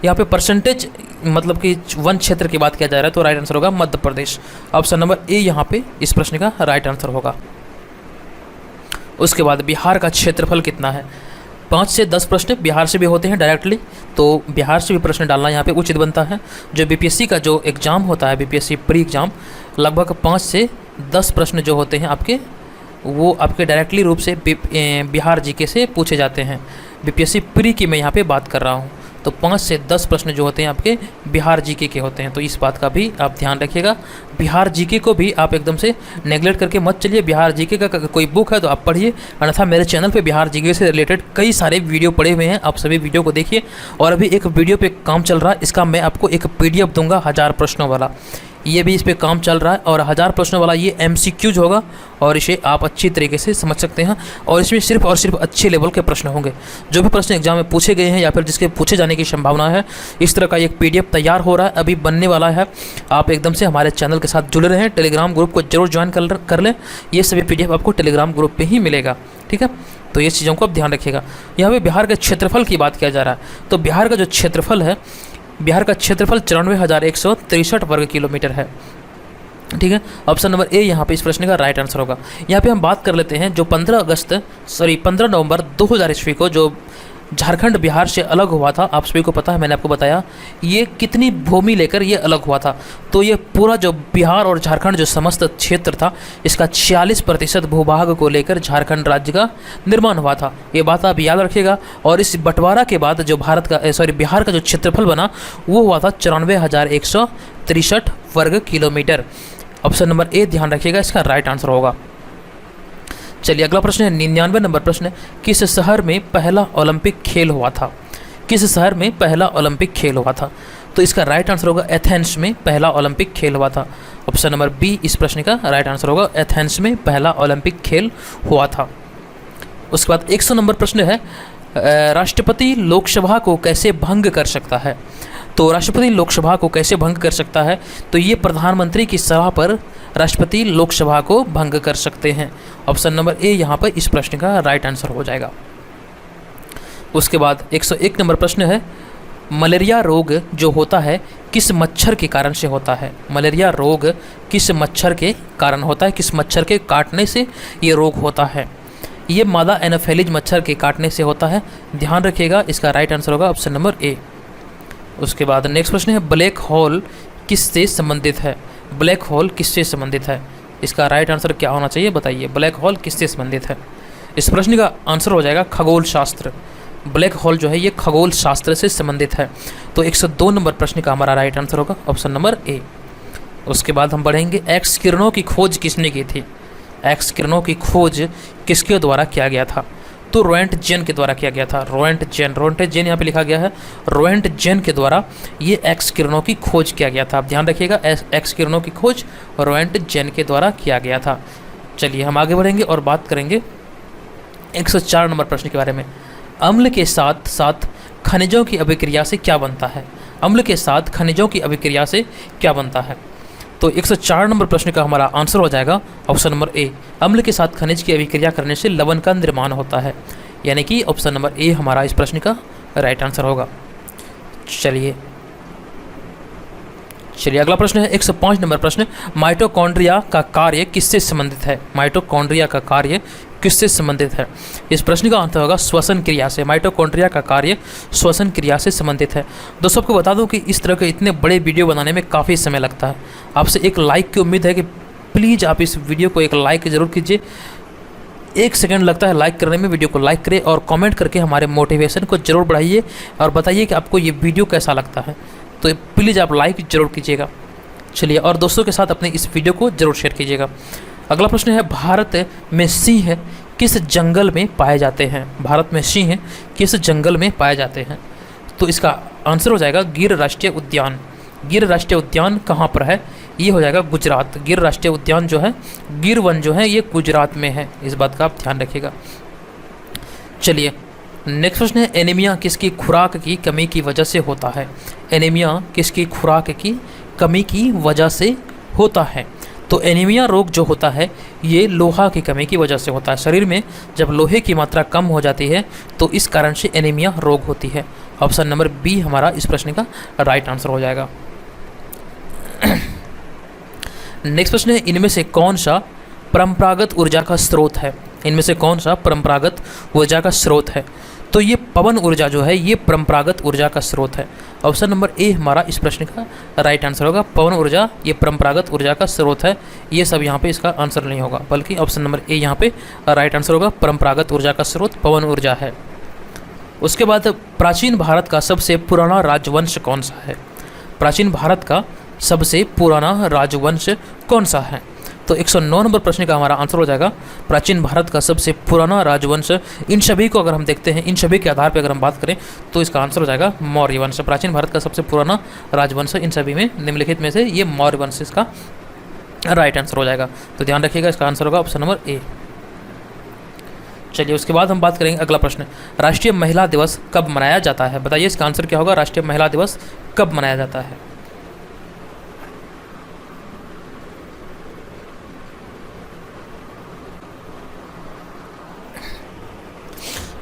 यहाँ पे परसेंटेज मतलब कि वन क्षेत्र की बात किया जा रहा है, तो राइट आंसर होगा Madhya Pradesh. Option number A यहाँ पे इस प्रश्न का राइट आंसर होगा। उसके बाद बिहार का क्षेत्रफल कितना है। 5 से 10 प्रश्न बिहार से भी होते हैं डायरेक्टली, तो बिहार से भी प्रश्न डालना यहाँ पे उचित बनता है। जो बीपीएससी का जो एग्ज़ाम होता है, बीपीएससी प्री एग्ज़ाम, लगभग 5 से 10 प्रश्न जो होते हैं आपके, वो आपके डायरेक्टली रूप से बिहार जीके से पूछे जाते हैं। बीपीएससी प्री की मैं यहाँ पे बात कर रहा हूँ। तो 5 से 10 प्रश्न जो होते हैं आपके बिहार जीके के होते हैं। तो इस बात का भी आप ध्यान रखिएगा। बिहार जीके को भी आप एकदम से नेगलेक्ट करके मत चलिए। बिहार जीके का कोई बुक है तो आप पढ़िए, अन्यथा मेरे चैनल पे बिहार जीके से रिलेटेड कई सारे वीडियो पड़े हुए हैं, आप सभी वीडियो को देखिए। और अभी एक वीडियो पे काम चल रहा है, इसका मैं आपको एक PDF दूंगा 1000 प्रश्नों वाला, ये भी इस पर काम चल रहा है। और 1000 प्रश्नों वाला ये MCQs होगा और इसे आप अच्छी तरीके से समझ सकते हैं। और इसमें सिर्फ और सिर्फ अच्छे लेवल के प्रश्न होंगे। जो भी प्रश्न एग्जाम में पूछे गए हैं या फिर जिसके पूछे जाने की संभावना है, इस तरह का एक PDF तैयार हो रहा है, अभी बनने वाला है। आप एकदम से हमारे चैनल के साथ जुड़े रहें, टेलीग्राम ग्रुप को जरूर ज्वाइन कर लें। ये सभी PDF आपको टेलीग्राम ग्रुप पर ही मिलेगा। ठीक है, तो ये चीज़ों को आप ध्यान रखिएगा। यहाँ पे बिहार के क्षेत्रफल की बात किया जा रहा है। तो बिहार का जो क्षेत्रफल है, बिहार का क्षेत्रफल 94,163 वर्ग किलोमीटर है। ठीक है, ऑप्शन नंबर ए यहाँ पे इस प्रश्न का राइट आंसर होगा। यहाँ पे हम बात कर लेते हैं जो 15 नवंबर 2000 ईस्वी को जो झारखंड बिहार से अलग हुआ था, आप सभी को पता है, मैंने आपको बताया ये कितनी भूमि लेकर ये अलग हुआ था। तो ये पूरा जो बिहार और झारखंड जो समस्त क्षेत्र था, इसका 46% भूभाग को लेकर झारखंड राज्य का निर्माण हुआ था। ये बात आप याद रखिएगा। और इस बंटवारा के बाद जो बिहार का जो क्षेत्रफल बना वो हुआ था 94,163 वर्ग किलोमीटर। ऑप्शन नंबर ए ध्यान रखिएगा, इसका राइट आंसर होगा। चलिए अगला प्रश्न है 99 नंबर प्रश्न है, किस शहर में पहला ओलंपिक खेल हुआ था। किस शहर में पहला ओलंपिक खेल हुआ था। तो इसका राइट आंसर होगा एथेंस में पहला ओलंपिक खेल हुआ था। ऑप्शन नंबर बी इस प्रश्न का राइट आंसर होगा, एथेंस में पहला ओलंपिक खेल हुआ था। उसके बाद 100 नंबर प्रश्न है, राष्ट्रपति लोकसभा को कैसे भंग कर सकता है। तो राष्ट्रपति लोकसभा को कैसे भंग कर सकता है, तो ये प्रधानमंत्री की सलाह पर राष्ट्रपति लोकसभा को भंग कर सकते हैं। ऑप्शन नंबर ए यहाँ पर इस प्रश्न का राइट आंसर हो जाएगा। उसके बाद 101 नंबर प्रश्न है, मलेरिया रोग जो होता है किस मच्छर के कारण से होता है। मलेरिया रोग किस मच्छर के कारण होता है, किस मच्छर के काटने से ये रोग होता है। ये मादा एनोफिलीज मच्छर के काटने से होता है, ध्यान रखिएगा। इसका राइट आंसर होगा ऑप्शन नंबर ए। उसके बाद नेक्स्ट प्रश्न है, ब्लैक होल किससे संबंधित है। ब्लैक होल किससे संबंधित है, इसका राइट आंसर क्या होना चाहिए बताइए। ब्लैक होल किससे संबंधित है, इस प्रश्न का आंसर हो जाएगा खगोल शास्त्र। ब्लैक होल जो है ये खगोल शास्त्र से संबंधित है। तो 102 नंबर प्रश्न का हमारा राइट आंसर होगा ऑप्शन नंबर ए। उसके बाद हम बढ़ेंगे, एक्स किरणों की खोज किसने की थी? एक्स किरणों की खोज किसके द्वारा किया गया था? तो रोएंटजेन के द्वारा किया गया था। रोएंटजेन यहाँ पे लिखा गया है, रोएंटजेन के द्वारा ये एक्स किरणों की खोज किया गया था। आप ध्यान रखिएगा, एक्स किरणों की खोज रोएंटजेन के द्वारा किया गया था। चलिए हम आगे बढ़ेंगे और बात करेंगे 104 नंबर प्रश्न के बारे में। अम्ल के साथ साथ खनिजों की अभिक्रिया से क्या बनता है? अम्ल के साथ खनिजों की अभिक्रिया से क्या बनता है? तो 104 नंबर प्रश्न का हमारा आंसर हो जाएगा ऑप्शन नंबर ए। अम्ल के साथ खनिज की अभिक्रिया करने से लवण का निर्माण होता है, यानी कि ऑप्शन नंबर ए हमारा इस प्रश्न का राइट आंसर होगा। चलिए अगला प्रश्न है 105 नंबर प्रश्न, माइटोकॉन्ड्रिया का कार्य किससे संबंधित है? माइटोकॉन्ड्रिया का कार्य किससे संबंधित है? इस प्रश्न का आंसर होगा श्वसन क्रिया से। माइटोकॉन्ड्रिया का कार्य श्वसन क्रिया से संबंधित है। दोस्तों आपको बता दूं कि इस तरह के इतने बड़े वीडियो बनाने में काफ़ी समय लगता है। आपसे एक लाइक की उम्मीद है कि प्लीज़ आप इस वीडियो को एक लाइक ज़रूर कीजिए। 1 सेकंड लगता है लाइक करने में, वीडियो को लाइक करें और कमेंट करके हमारे मोटिवेशन को ज़रूर बढ़ाइए और बताइए कि आपको ये वीडियो कैसा लगता है। तो प्लीज़ आप लाइक ज़रूर कीजिएगा। चलिए, और दोस्तों के साथ अपने इस वीडियो को ज़रूर शेयर कीजिएगा। अगला प्रश्न है, भारत में सिंह किस जंगल में पाए जाते हैं? भारत में सिंह किस जंगल में पाए जाते हैं? तो इसका आंसर हो जाएगा गिर राष्ट्रीय उद्यान। गिर राष्ट्रीय उद्यान कहाँ पर है? ये हो जाएगा गुजरात। गिर राष्ट्रीय उद्यान जो है, गिर वन जो है, ये गुजरात में है। इस बात का आप ध्यान रखिएगा। चलिए नेक्स्ट प्रश्न है, एनीमिया किसकी खुराक की कमी की वजह से होता है? एनीमिया किसकी खुराक की कमी की वजह से होता है? तो एनीमिया रोग जो होता है ये लोहा की कमी की वजह से होता है। शरीर में जब लोहे की मात्रा कम हो जाती है तो इस कारण से एनीमिया रोग होती है। ऑप्शन नंबर बी हमारा इस प्रश्न का राइट आंसर हो जाएगा। नेक्स्ट प्रश्न है, इनमें से कौन सा परंपरागत ऊर्जा का स्रोत है? इनमें से कौन सा परंपरागत ऊर्जा का स्रोत है? तो ये पवन ऊर्जा जो है ये परंपरागत ऊर्जा का स्रोत है। ऑप्शन नंबर ए हमारा इस प्रश्न का राइट आंसर होगा। पवन ऊर्जा ये परंपरागत ऊर्जा का स्रोत है। ये सब यहाँ पे इसका आंसर नहीं होगा, बल्कि ऑप्शन नंबर ए यहाँ पे राइट आंसर होगा। परंपरागत ऊर्जा का स्रोत पवन ऊर्जा है। उसके बाद प्राचीन भारत का सबसे पुराना राजवंश कौन सा है? प्राचीन भारत का सबसे पुराना राजवंश कौन सा है? तो 109 नंबर प्रश्न का हमारा आंसर हो जाएगा प्राचीन भारत का सबसे पुराना राजवंश। इन सभी को अगर हम देखते हैं, इन सभी के आधार पर अगर हम बात करें तो इसका आंसर हो जाएगा मौर्य वंश। प्राचीन भारत का सबसे पुराना राजवंश इन सभी में, निम्नलिखित में से ये मौर्य वंश इसका राइट आंसर हो जाएगा। तो ध्यान रखिएगा, इसका आंसर होगा ऑप्शन नंबर ए। चलिए उसके बाद हम बात करेंगे अगला प्रश्न, राष्ट्रीय महिला दिवस कब मनाया जाता है? बताइए इसका आंसर क्या होगा? राष्ट्रीय महिला दिवस कब मनाया जाता है?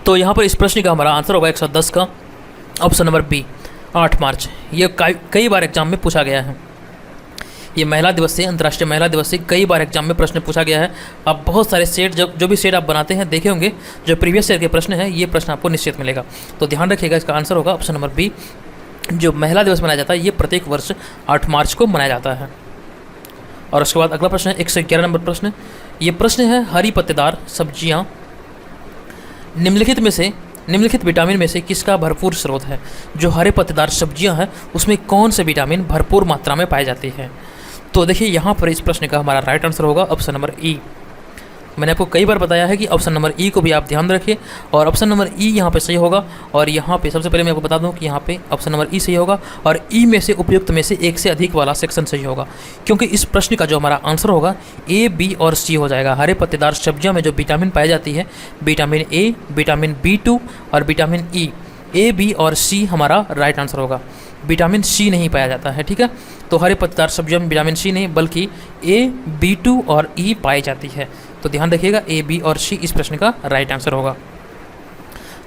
तो यहाँ पर इस प्रश्न का हमारा आंसर होगा 110 का ऑप्शन नंबर बी, 8 मार्च। ये कई बार एग्जाम में पूछा गया है। ये महिला दिवस से, अंतर्राष्ट्रीय महिला दिवस से कई बार एग्जाम में प्रश्न पूछा गया है। आप बहुत सारे सेट जो भी सेट आप बनाते हैं देखे होंगे, जो प्रीवियस ईयर के प्रश्न हैं ये प्रश्न आपको निश्चित मिलेगा। तो ध्यान रखिएगा, इसका आंसर होगा ऑप्शन नंबर बी। जो महिला दिवस मनाया जाता है ये प्रत्येक वर्ष 8 मार्च को मनाया जाता है। और उसके बाद अगला प्रश्न है 111 नंबर प्रश्न। ये प्रश्न है, हरी पत्तेदार सब्जियाँ निम्नलिखित विटामिन में से किसका भरपूर स्रोत है? जो हरे पत्तेदार सब्जियां हैं उसमें कौन से विटामिन भरपूर मात्रा में पाई जाती है? तो देखिए यहाँ पर इस प्रश्न का हमारा राइट आंसर होगा ऑप्शन नंबर ई। मैंने आपको कई बार बताया है कि ऑप्शन नंबर ई को भी आप ध्यान रखिए, और ऑप्शन नंबर ई यहाँ पे सही होगा। और यहाँ पे सबसे पहले मैं आपको बता दूँ कि यहाँ पे ऑप्शन नंबर ई सही होगा, और ई में से उपयुक्त में से एक से अधिक वाला सेक्शन सही होगा, क्योंकि इस प्रश्न का जो हमारा आंसर होगा ए, बी और सी हो जाएगा। हरे पत्तेदार सब्जियों में जो विटामिन पाई जाती है, विटामिन ए, विटामिन B2 और विटामिन ई, ए, बी और सी हमारा राइट आंसर होगा। विटामिन सी नहीं पाया जाता है, ठीक है। तो हरे पत्तेदार सब्जियों में विटामिन सी नहीं बल्कि ए, B2 और ई पाई जाती है। तो ध्यान रखिएगा, ए, बी और सी इस प्रश्न का राइट आंसर होगा।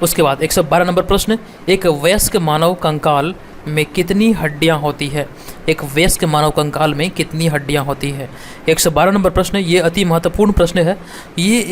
उसके बाद 112 नंबर प्रश्न, एक वयस्क मानव कंकाल में कितनी हड्डियां होती है? एक वयस्क मानव कंकाल में कितनी हड्डियां होती है? 112 नंबर प्रश्न, ये अति महत्वपूर्ण प्रश्न है। ये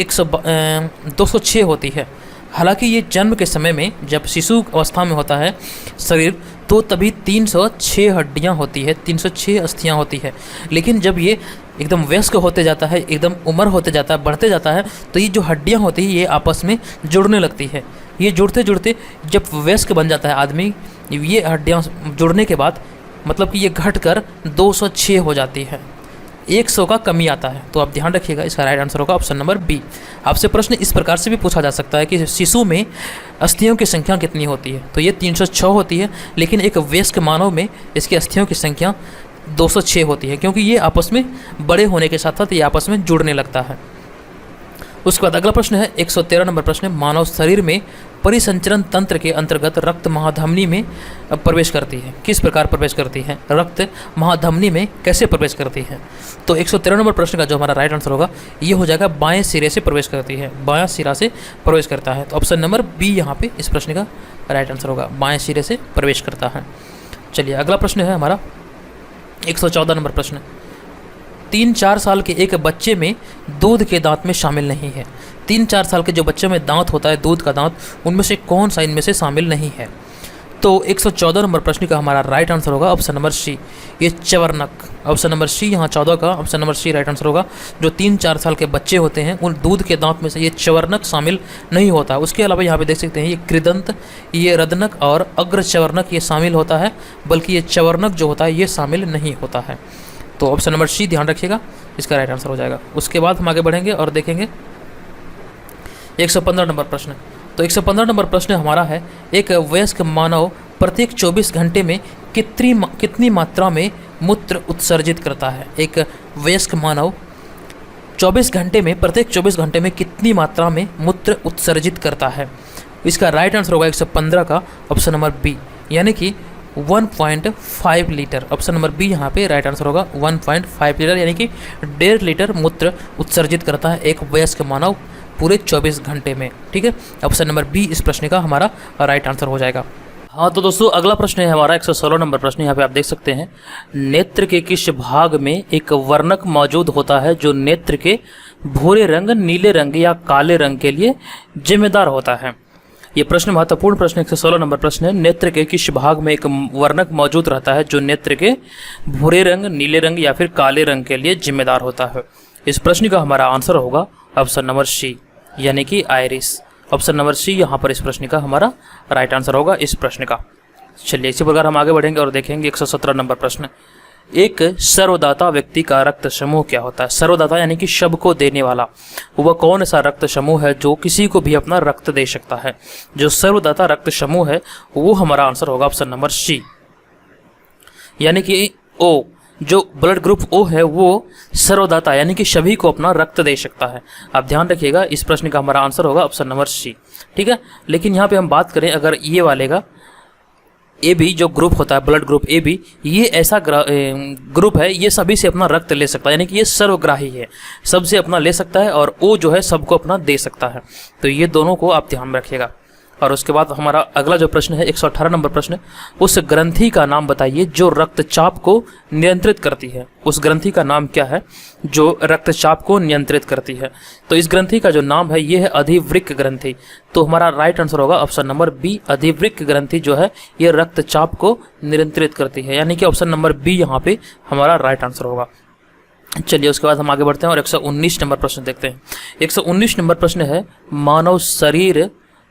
206 होती है। हालांकि ये जन्म के समय में जब शिशु अवस्था में होता है शरीर, तो तभी 306 हड्डियां होती है, 306 अस्थियां होती है। लेकिन जब ये एकदम वयस्क होते जाता है, एकदम उम्र होते जाता है, बढ़ते जाता है, तो ये जो हड्डियाँ होती हैं ये आपस में जुड़ने लगती है। ये जुड़ते जुड़ते जब वयस्क बन जाता है आदमी, ये हड्डियाँ जुड़ने के बाद मतलब कि ये घट कर 206 हो जाती है, 100 का कमी आता है। तो आप ध्यान रखिएगा, इसका राइट आंसर होगा ऑप्शन नंबर बी। आपसे प्रश्न इस प्रकार से भी पूछा जा सकता है कि शिशु में अस्थियों की संख्या कितनी होती है, तो ये 306 होती है, लेकिन एक वयस्क मानव में इसकी अस्थियों की संख्या 206 होती है, क्योंकि ये आपस में बड़े होने के साथ साथ ये आपस में जुड़ने लगता है। उसके बाद अगला प्रश्न है 113 नंबर प्रश्न, मानव शरीर में परिसंचरण तंत्र के अंतर्गत रक्त महाधमनी में प्रवेश करती है। किस प्रकार प्रवेश करती है, रक्त महाधमनी में कैसे प्रवेश करती है? तो 113 नंबर प्रश्न का जो हमारा राइट आंसर होगा ये हो जाएगा बाएं सिरे से प्रवेश करती है, बायां सिरा से प्रवेश करता है। तो ऑप्शन नंबर बी यहाँ पे इस प्रश्न का राइट आंसर होगा, बाएं सिरे से प्रवेश करता है। चलिए अगला प्रश्न है हमारा 114 नंबर प्रश्न, 3-4 साल के एक बच्चे में दूध के दांत में शामिल नहीं है। 3-4 साल के जो बच्चे में दांत होता है, दूध का दांत, उनमें से कौन सा इनमें से शामिल नहीं है? तो 114 नंबर प्रश्न का हमारा राइट आंसर होगा ऑप्शन नंबर सी, ये चवर्नक। ऑप्शन नंबर सी यहाँ 14 का option number C right answer होगा। जो 3-4 साल के बच्चे होते हैं उन दूध के दांत में से ये चवर्नक शामिल नहीं होता। उसके अलावा यहाँ पे देख सकते हैं ये कृदंत, ये रदनक और अग्र चवर्नक ये शामिल होता है, बल्कि ये चवर्नक जो होता है ये शामिल नहीं होता है। तो ऑप्शन नंबर सी ध्यान रखिएगा, इसका राइट आंसर हो जाएगा। उसके बाद हम आगे बढ़ेंगे और देखेंगे 115 नंबर प्रश्न। तो 115 नंबर प्रश्न हमारा है, एक वयस्क मानव प्रत्येक 24 घंटे में कितनी मात्रा में मूत्र उत्सर्जित करता है? एक वयस्क मानव 24 घंटे में, प्रत्येक 24 घंटे में कितनी मात्रा में मूत्र उत्सर्जित करता है? इसका राइट आंसर होगा 115 का ऑप्शन नंबर बी, यानी कि 1.5 लीटर। ऑप्शन नंबर बी यहाँ पे राइट आंसर होगा 1.5 लीटर, यानी कि 1.5 लीटर मूत्र उत्सर्जित करता है एक वयस्क मानव पूरे 24 घंटे में। ठीक है, ऑप्शन नंबर बी इस प्रश्न का हमारा राइट आंसर हो जाएगा। हाँ तो दोस्तों अगला प्रश्न है हमारा 116 नंबर प्रश्न। यहाँ पे आप देख सकते हैं, नेत्र के किस भाग में एक वर्णक मौजूद होता है जो नेत्र के भूरे रंग, नीले रंग या काले रंग के लिए जिम्मेदार होता है? ये प्रश्न महत्वपूर्ण प्रश्न 116 नंबर प्रश्न है। नेत्र के किस भाग में एक वर्णक मौजूद रहता है जो नेत्र के भूरे रंग, नीले रंग या फिर काले रंग के लिए जिम्मेदार होता है? इस प्रश्न का हमारा आंसर होगा ऑप्शन नंबर सी, यानी कि आइरिस। ऑप्शन नंबर सी यहाँ पर इस प्रश्न का हमारा राइट आंसर होगा इस प्रश्न का। चलिए इसी प्रकार हम आगे बढ़ेंगे और देखेंगे 117 नंबर प्रश्न। एक सर्वदाता व्यक्ति का रक्त समूह क्या होता है? सर्वदाता यानी कि सब को देने वाला, वह कौन सा रक्त समूह है जो किसी को भी अपना रक्त दे सकता है? जो सर्वदाता रक्त समूह है वो हमारा आंसर होगा ऑप्शन नंबर सी, यानी कि ओ। जो ब्लड ग्रुप ओ है वो सर्वदाता यानी कि सभी को अपना रक्त दे सकता है। आप ध्यान रखिएगा, इस प्रश्न का हमारा आंसर होगा ऑप्शन नंबर सी। ठीक है, लेकिन यहाँ पे हम बात करें अगर ये वाले का, ए बी जो ग्रुप होता है, ब्लड ग्रुप ए बी, ये ऐसा ग्रुप है, ये सभी से अपना रक्त ले सकता है, यानी कि ये सर्वग्राही है, सबसे अपना ले सकता है, और ओ जो है सबको अपना दे सकता है। तो ये दोनों को आप ध्यान रखिएगा। और उसके बाद हमारा अगला जो प्रश्न है 118 नंबर प्रश्न, उस ग्रंथि का नाम बताइए जो रक्तचाप को नियंत्रित करती है। उस ग्रंथि का नाम क्या है जो रक्तचाप को नियंत्रित करती है? तो इस ग्रंथि का जो नाम है ये है अधिवृक्क ग्रंथि। तो हमारा राइट आंसर होगा ऑप्शन नंबर बी, अधिवृक्क ग्रंथि जो है ये रक्तचाप को नियंत्रित करती है, यानी कि ऑप्शन नंबर बी यहाँ पे हमारा राइट आंसर होगा। चलिए उसके बाद हम आगे बढ़ते हैं और 119 नंबर प्रश्न देखते हैं। 119 नंबर प्रश्न है,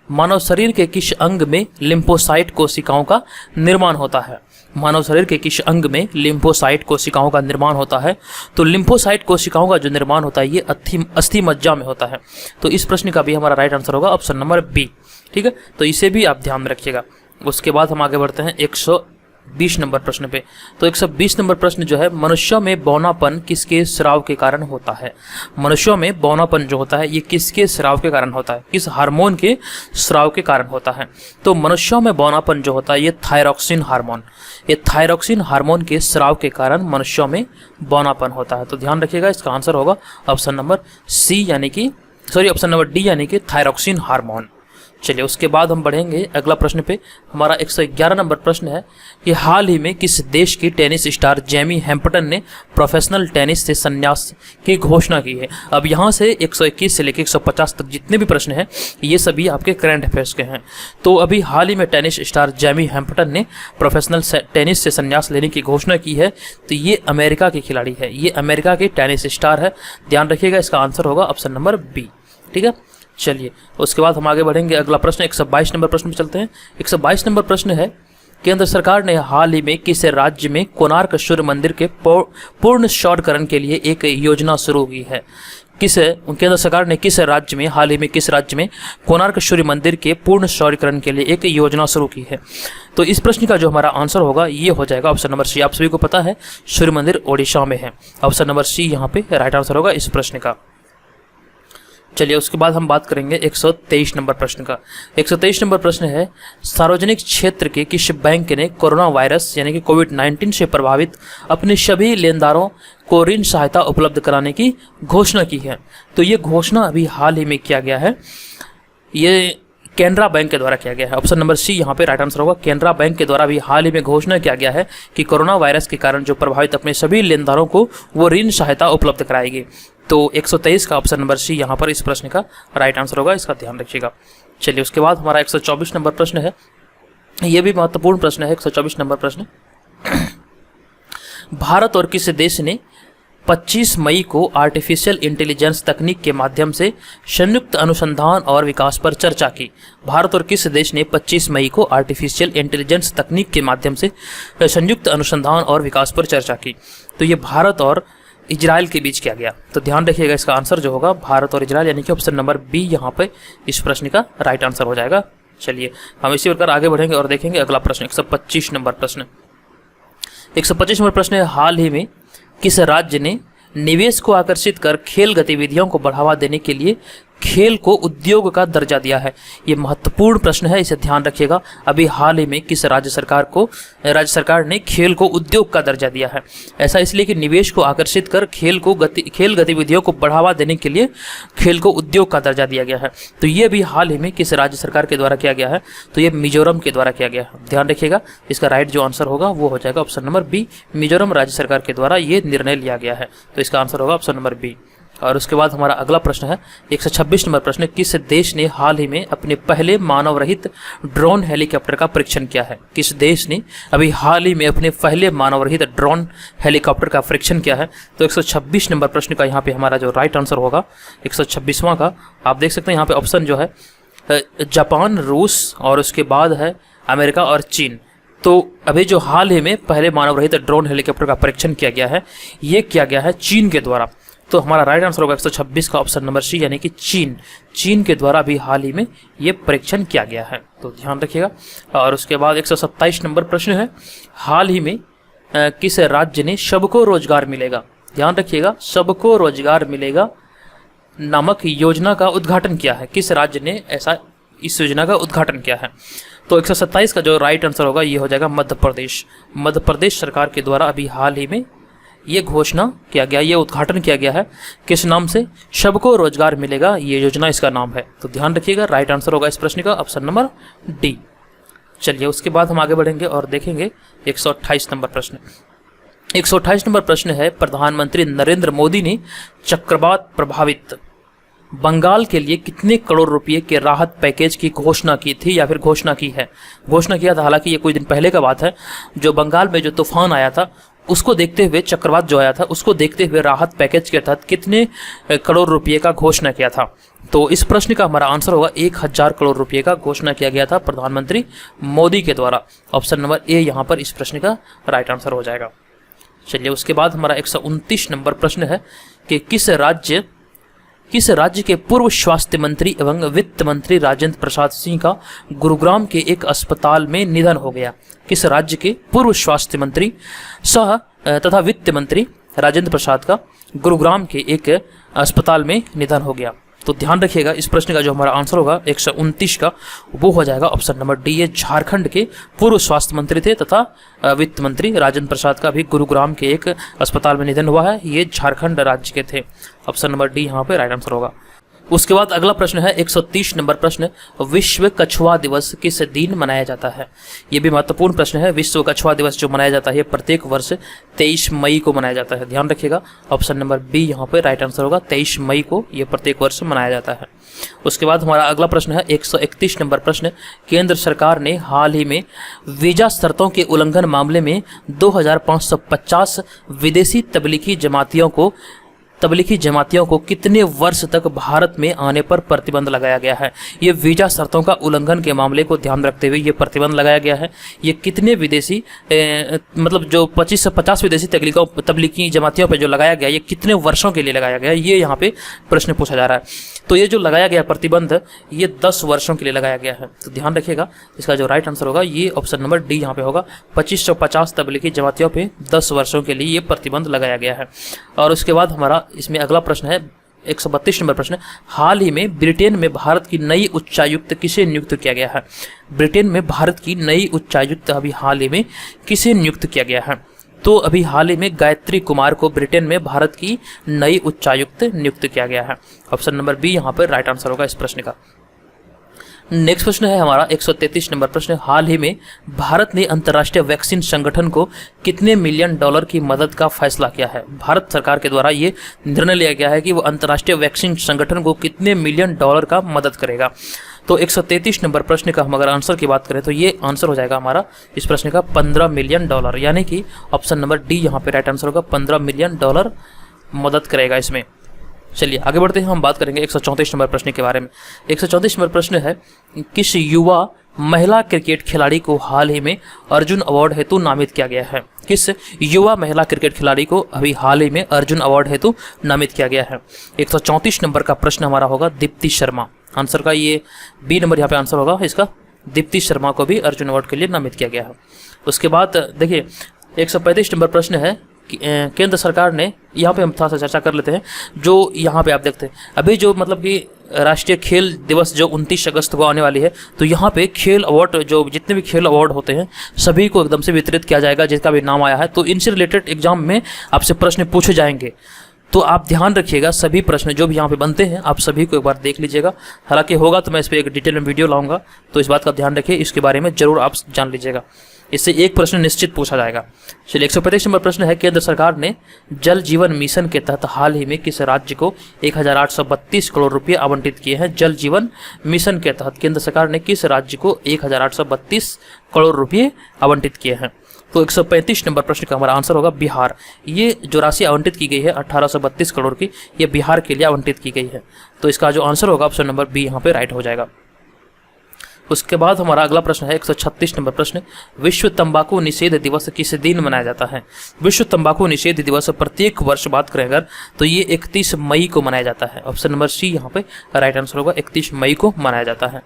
मानव शरीर के किस अंग में लिम्फोसाइट कोशिकाओं का निर्माण होता है? मानव शरीर के किस अंग में लिम्फोसाइट कोशिकाओं का निर्माण होता है? तो लिम्फोसाइट कोशिकाओं का जो निर्माण होता है ये अस्थि मज्जा में होता है। तो इस प्रश्न का भी हमारा राइट आंसर होगा ऑप्शन नंबर बी। ठीक है, तो इसे भी आप ध्यान में रखिएगा। उसके बाद हम आगे बढ़ते हैं 120 नंबर प्रश्न पे। तो 120 नंबर प्रश्न जो है, मनुष्यों में बौनापन किसके स्राव के कारण होता है? मनुष्यों में बौनापन जो होता है ये किसके स्राव के कारण होता है? किस हार्मोन के स्राव के कारण होता है? तो मनुष्यों में बौनापन जो होता है ये थायरॉक्सिन हार्मोन, ये थायरॉक्सिन हार्मोन के स्राव के कारण मनुष्यों में बौनापन होता है। तो ध्यान रखिएगा, इसका आंसर होगा ऑप्शन नंबर सी, यानी कि ऑप्शन नंबर डी, यानी कि थायरॉक्सिन हार्मोन। चलिए उसके बाद हम बढ़ेंगे अगला प्रश्न पे। हमारा 111 नंबर प्रश्न है कि हाल ही में किस देश की टेनिस स्टार जेमी हैम्पटन ने प्रोफेशनल टेनिस से संन्यास की घोषणा की है। अब यहाँ से 121 से लेकर 150 तक जितने भी प्रश्न हैं ये सभी आपके करंट अफेयर्स के हैं। तो अभी हाल ही में टेनिस स्टार जेमी हैम्पटन ने प्रोफेशनल टेनिस से संन्यास लेने की घोषणा की है। तो ये अमेरिका की खिलाड़ी है, ये अमेरिका की टेनिस स्टार है। ध्यान रखिएगा, इसका आंसर होगा ऑप्शन नंबर बी। ठीक है, चलिए उसके बाद हम आगे बढ़ेंगे। अगला प्रश्न 122 नंबर प्रश्न पे चलते हैं। 122 नंबर प्रश्न है, केंद्र सरकार ने हाल ही में किस राज्य में कोणार्क सूर्य मंदिर के पूर्ण सौरकरण के लिए एक योजना शुरू की है? केंद्र सरकार ने किस राज्य में हाल ही में किस राज्य में कोणार्क सूर्य मंदिर के पूर्ण सौरीकरण के लिए एक योजना शुरू की है? तो इस प्रश्न का जो हमारा आंसर होगा ये हो जाएगा ऑप्शन नंबर सी। आप सभी को पता है सूर्य मंदिर ओडिशा में है। ऑप्शन नंबर सी यहाँ पे राइट आंसर होगा इस प्रश्न का। चलिए उसके बाद हम बात करेंगे 123 नंबर प्रश्न का। 123 नंबर प्रश्न है, सार्वजनिक क्षेत्र के किस बैंक ने कोरोना वायरस यानी कि कोविड-19 से प्रभावित अपने सभी लेनदारों को ऋण सहायता उपलब्ध कराने की घोषणा की है? तो ये घोषणा अभी हाल ही में किया गया है, ये केनरा बैंक के द्वारा किया गया है। ऑप्शन नंबर सी यहाँ पे राइट आंसर होगा। केनरा बैंक के द्वारा भी हाल ही में घोषणा किया गया है कि कोरोना वायरस के कारण जो प्रभावित अपने सभी लेनदारों को वो ऋण सहायता उपलब्ध कराएगी। तो 123 का ऑप्शन नंबर सी यहाँ पर इस प्रश्न का राइट आंसर होगा, इसका ध्यान रखिएगा। चलिए उसके बाद हमारा 124 नंबर प्रश्न है, ये भी महत्वपूर्ण प्रश्न है। 124 नंबर प्रश्न, भारत और किस देश ने 25 मई को आर्टिफिशियल इंटेलिजेंस तकनीक के माध्यम से संयुक्त अनुसंधान और विकास पर चर्चा की? भारत और किस देश ने 25 मई को आर्टिफिशियल इंटेलिजेंस तकनीक के माध्यम से संयुक्त अनुसंधान और विकास पर चर्चा की? तो ये भारत और इजराइल के बीच किया गया। तो ध्यान रखिएगा, इसका आंसर जो होगा भारत और इजराइल यानी कि ऑप्शन नंबर बी यहाँ पे इस प्रश्न का राइट आंसर हो जाएगा। चलिए हम इसी प्रकार आगे बढ़ेंगे और देखेंगे अगला प्रश्न 125 नंबर प्रश्न। 125 नंबर प्रश्न है, हाल ही में किस राज्य ने निवेश को आकर्षित कर खेल गतिविधियों को बढ़ावा देने के लिए खेल को उद्योग का दर्जा दिया है? ये महत्वपूर्ण प्रश्न है, इसे ध्यान रखिएगा। अभी हाल ही में किस राज्य सरकार ने खेल को उद्योग का दर्जा दिया है? ऐसा इसलिए कि निवेश को आकर्षित कर खेल गतिविधियों को बढ़ावा देने के लिए खेल को उद्योग का दर्जा दिया गया है। तो ये भी हाल ही में किस राज्य सरकार के द्वारा किया गया है? तो ये मिजोरम के द्वारा किया गया है। ध्यान रखिएगा, इसका राइट जो आंसर होगा वो हो जाएगा ऑप्शन नंबर बी। मिजोरम राज्य सरकार के द्वारा ये निर्णय लिया गया है, तो इसका आंसर होगा ऑप्शन नंबर बी। और उसके बाद हमारा अगला प्रश्न है 126 नंबर प्रश्न, किस देश ने हाल ही में अपने पहले मानव रहित ड्रोन हेलीकॉप्टर का परीक्षण किया है? किस देश ने अभी हाल ही में अपने पहले मानव रहित ड्रोन हेलीकॉप्टर का परीक्षण किया है? तो 126 नंबर प्रश्न का यहाँ पे हमारा जो राइट आंसर होगा 126वां का, आप देख सकते हैं यहाँ पे ऑप्शन जो है जापान, रूस और उसके बाद है अमेरिका और चीन। तो अभी जो हाल ही में पहले मानव रहित ड्रोन हेलीकॉप्टर का परीक्षण किया गया है, ये किया गया है चीन के द्वारा। तो हमारा राइट आंसर होगा 126 का ऑप्शन नंबर सी यानी कि चीन के द्वारा भी हाल ही में ये परीक्षण किया गया है, तो ध्यान रखिएगा। और उसके बाद 127 नंबर प्रश्न है, हाल ही में किस राज्य ने सबको रोजगार मिलेगा, ध्यान रखिएगा, सबको रोजगार मिलेगा नामक योजना का उद्घाटन किया है? किस राज्य ने ऐसा इस योजना का उद्घाटन किया है? तो 127 का जो राइट आंसर होगा ये हो जाएगा मध्य प्रदेश। मध्य प्रदेश सरकार के द्वारा अभी हाल ही में ये घोषणा किया गया, ये उद्घाटन किया गया है। किस नाम से? सबको रोजगार मिलेगा, ये योजना इसका नाम है। तो ध्यान रखिएगा, राइट आंसर होगा इस प्रश्न का ऑप्शन नंबर डी। चलिए उसके बाद हम आगे बढ़ेंगे और देखेंगे 128 नंबर प्रश्न। 128 नंबर प्रश्न है, प्रधानमंत्री नरेंद्र मोदी ने चक्रवात प्रभावित बंगाल के लिए कितने करोड़ रुपए के राहत पैकेज की घोषणा की थी या फिर घोषणा की है? घोषणा किया था, हालांकि ये कुछ दिन पहले का बात है। जो बंगाल में जो तूफान आया था उसको देखते हुए, चक्रवात जो आया था उसको देखते हुए राहत पैकेज के तहत कितने करोड़ रुपए का घोषणा किया था? तो इस प्रश्न का हमारा आंसर होगा 1000 करोड़ रुपए का घोषणा किया गया था प्रधानमंत्री मोदी के द्वारा। ऑप्शन नंबर ए यहाँ पर इस प्रश्न का राइट आंसर हो जाएगा। चलिए उसके बाद हमारा 129 नंबर प्रश्न है कि किस राज्य के पूर्व स्वास्थ्य मंत्री एवं वित्त मंत्री राजेंद्र प्रसाद सिंह का गुरुग्राम के एक अस्पताल में निधन हो गया? किस राज्य के पूर्व स्वास्थ्य मंत्री तथा वित्त मंत्री राजेंद्र प्रसाद का गुरुग्राम के एक अस्पताल में निधन हो गया? तो ध्यान रखिएगा, इस प्रश्न का जो हमारा आंसर होगा 129 का वो हो जाएगा ऑप्शन नंबर डी। ये झारखंड के पूर्व स्वास्थ्य मंत्री थे तथा वित्त मंत्री राजेंद्र प्रसाद का भी गुरुग्राम के एक अस्पताल में निधन हुआ है। ये झारखंड राज्य के थे। ऑप्शन नंबर डी यहाँ पे राइट आंसर होगा। उसके बाद अगला प्रश्न है 130 नंबर प्रश्न, विश्व कछुआ दिवस किस दिन मनाया जाता है। ये भी महत्वपूर्ण प्रश्न है। विश्व कछुआ दिवस जो मनाया जाता है प्रत्येक वर्ष 23 मई को मनाया जाता है। ध्यान रखिएगा, ऑप्शन नंबर बी यहाँ पे राइट आंसर होगा। 23 मई को ये प्रत्येक वर्ष मनाया जाता है। उसके बाद हमारा अगला प्रश्न है 131 नंबर प्रश्न, केंद्र सरकार ने हाल ही में वीजा शर्तों के उल्लंघन मामले में 2550 विदेशी तबलीगी जमातियों को कितने वर्ष तक भारत में आने पर प्रतिबंध लगाया गया है। ये वीजा शर्तों का उल्लंघन के मामले को ध्यान रखते हुए ये प्रतिबंध लगाया गया है। ये कितने विदेशी मतलब जो 25 से 50 विदेशी तबलीगी जमातियों पर जो लगाया गया, ये कितने वर्षों के लिए लगाया गया, ये यहाँ पे प्रश्न पूछा जा रहा है। तो ये जो लगाया गया प्रतिबंध ये 10 वर्षों के लिए लगाया गया है। तो ध्यान रखिएगा, इसका जो राइट आंसर होगा ये ऑप्शन नंबर डी यहाँ पे होगा। 2550 तबलीगी जमातियों पे 10 वर्षों के लिए ये प्रतिबंध लगाया गया है। और उसके बाद हमारा इसमें अगला प्रश्न है 132 नंबर प्रश्न, हाल ही में ब्रिटेन में भारत की नई उच्चायुक्त किसे नियुक्त किया गया है। ब्रिटेन में भारत की नई उच्चायुक्त अभी हाल ही में किसे नियुक्त किया गया है। तो अभी हाल ही में गायत्री कुमार को ब्रिटेन में भारत की नई उच्चायुक्त नियुक्त किया गया है। ऑप्शन नंबर बी यहाँ पर राइट आंसर होगा इस प्रश्न का। नेक्स्ट प्रश्न है हमारा 133 नंबर प्रश्न, हाल ही में भारत ने अंतर्राष्ट्रीय वैक्सीन संगठन को कितने मिलियन डॉलर की मदद का फैसला किया है। भारत सरकार के द्वारा ये निर्णय लिया गया है कि वो अंतर्राष्ट्रीय वैक्सीन संगठन को कितने मिलियन डॉलर का मदद करेगा। तो 133 नंबर प्रश्न का हम अगर आंसर की बात करें तो ये आंसर हो जाएगा हमारा इस प्रश्न का 15 मिलियन डॉलर, यानी कि ऑप्शन नंबर डी यहाँ पे राइट आंसर होगा। 15 मिलियन डॉलर मदद करेगा इसमें। चलिए आगे बढ़ते हैं, हम बात करेंगे 134 नंबर प्रश्न के बारे में। 134 नंबर प्रश्न है, किस युवा महिला क्रिकेट खिलाड़ी को हाल ही में अर्जुन अवार्ड हेतु नामित किया गया है। किस युवा महिला क्रिकेट खिलाड़ी को अभी हाल ही में अर्जुन अवार्ड हेतु नामित किया गया है। 134 नंबर का प्रश्न हमारा होगा दीप्ति शर्मा। आंसर का ये बी नंबर यहाँ पे आंसर होगा इसका। दीप्ति शर्मा को भी अर्जुन अवार्ड के लिए नामित किया गया है। उसके बाद देखिए 135 नंबर प्रश्न है, केंद्र सरकार ने, यहाँ पे हम थोड़ा सा चर्चा कर लेते हैं। जो यहाँ पे आप देखते हैं अभी जो मतलब कि राष्ट्रीय खेल दिवस जो 29 अगस्त को आने वाली है, तो यहाँ पे खेल अवार्ड जो जितने भी खेल अवार्ड होते हैं सभी को एकदम से वितरित किया जाएगा जिसका भी नाम आया है। तो इनसे रिलेटेड एग्जाम में आपसे प्रश्न पूछे जाएंगे, तो आप ध्यान रखिएगा सभी प्रश्न जो भी यहाँ पे बनते हैं आप सभी को एक बार देख लीजिएगा। हालांकि होगा तो मैं इस पर एक डिटेल में वीडियो लाऊंगा, तो इस बात का ध्यान रखिए, इसके बारे में जरूर आप जान लीजिएगा। इससे एक प्रश्न निश्चित पूछा जाएगा। चलिए 135 नंबर प्रश्न है, केंद्र सरकार ने जल जीवन मिशन के तहत हाल ही में किस राज्य को 1832 करोड़ रुपये आवंटित किए हैं। जल जीवन मिशन के तहत केंद्र सरकार ने किस राज्य को 1832 करोड़ रुपये आवंटित किए हैं। तो 135 नंबर प्रश्न का हमारा आंसर होगा बिहार। ये जो राशि आवंटित की गई है 1832 करोड़ की, ये बिहार के लिए आवंटित की गई है। तो इसका जो आंसर होगा ऑप्शन नंबर बी यहाँ पे राइट हो जाएगा। उसके बाद हमारा अगला प्रश्न है 136 नंबर प्रश्न, विश्व तंबाकू निषेध दिवस किस दिन मनाया जाता है। विश्व तंबाकू निषेध दिवस प्रत्येक वर्ष बात करें अगर तो ये 31 मई को मनाया जाता है। ऑप्शन नंबर सी यहाँ पे राइट आंसर होगा, 31 मई को मनाया जाता है।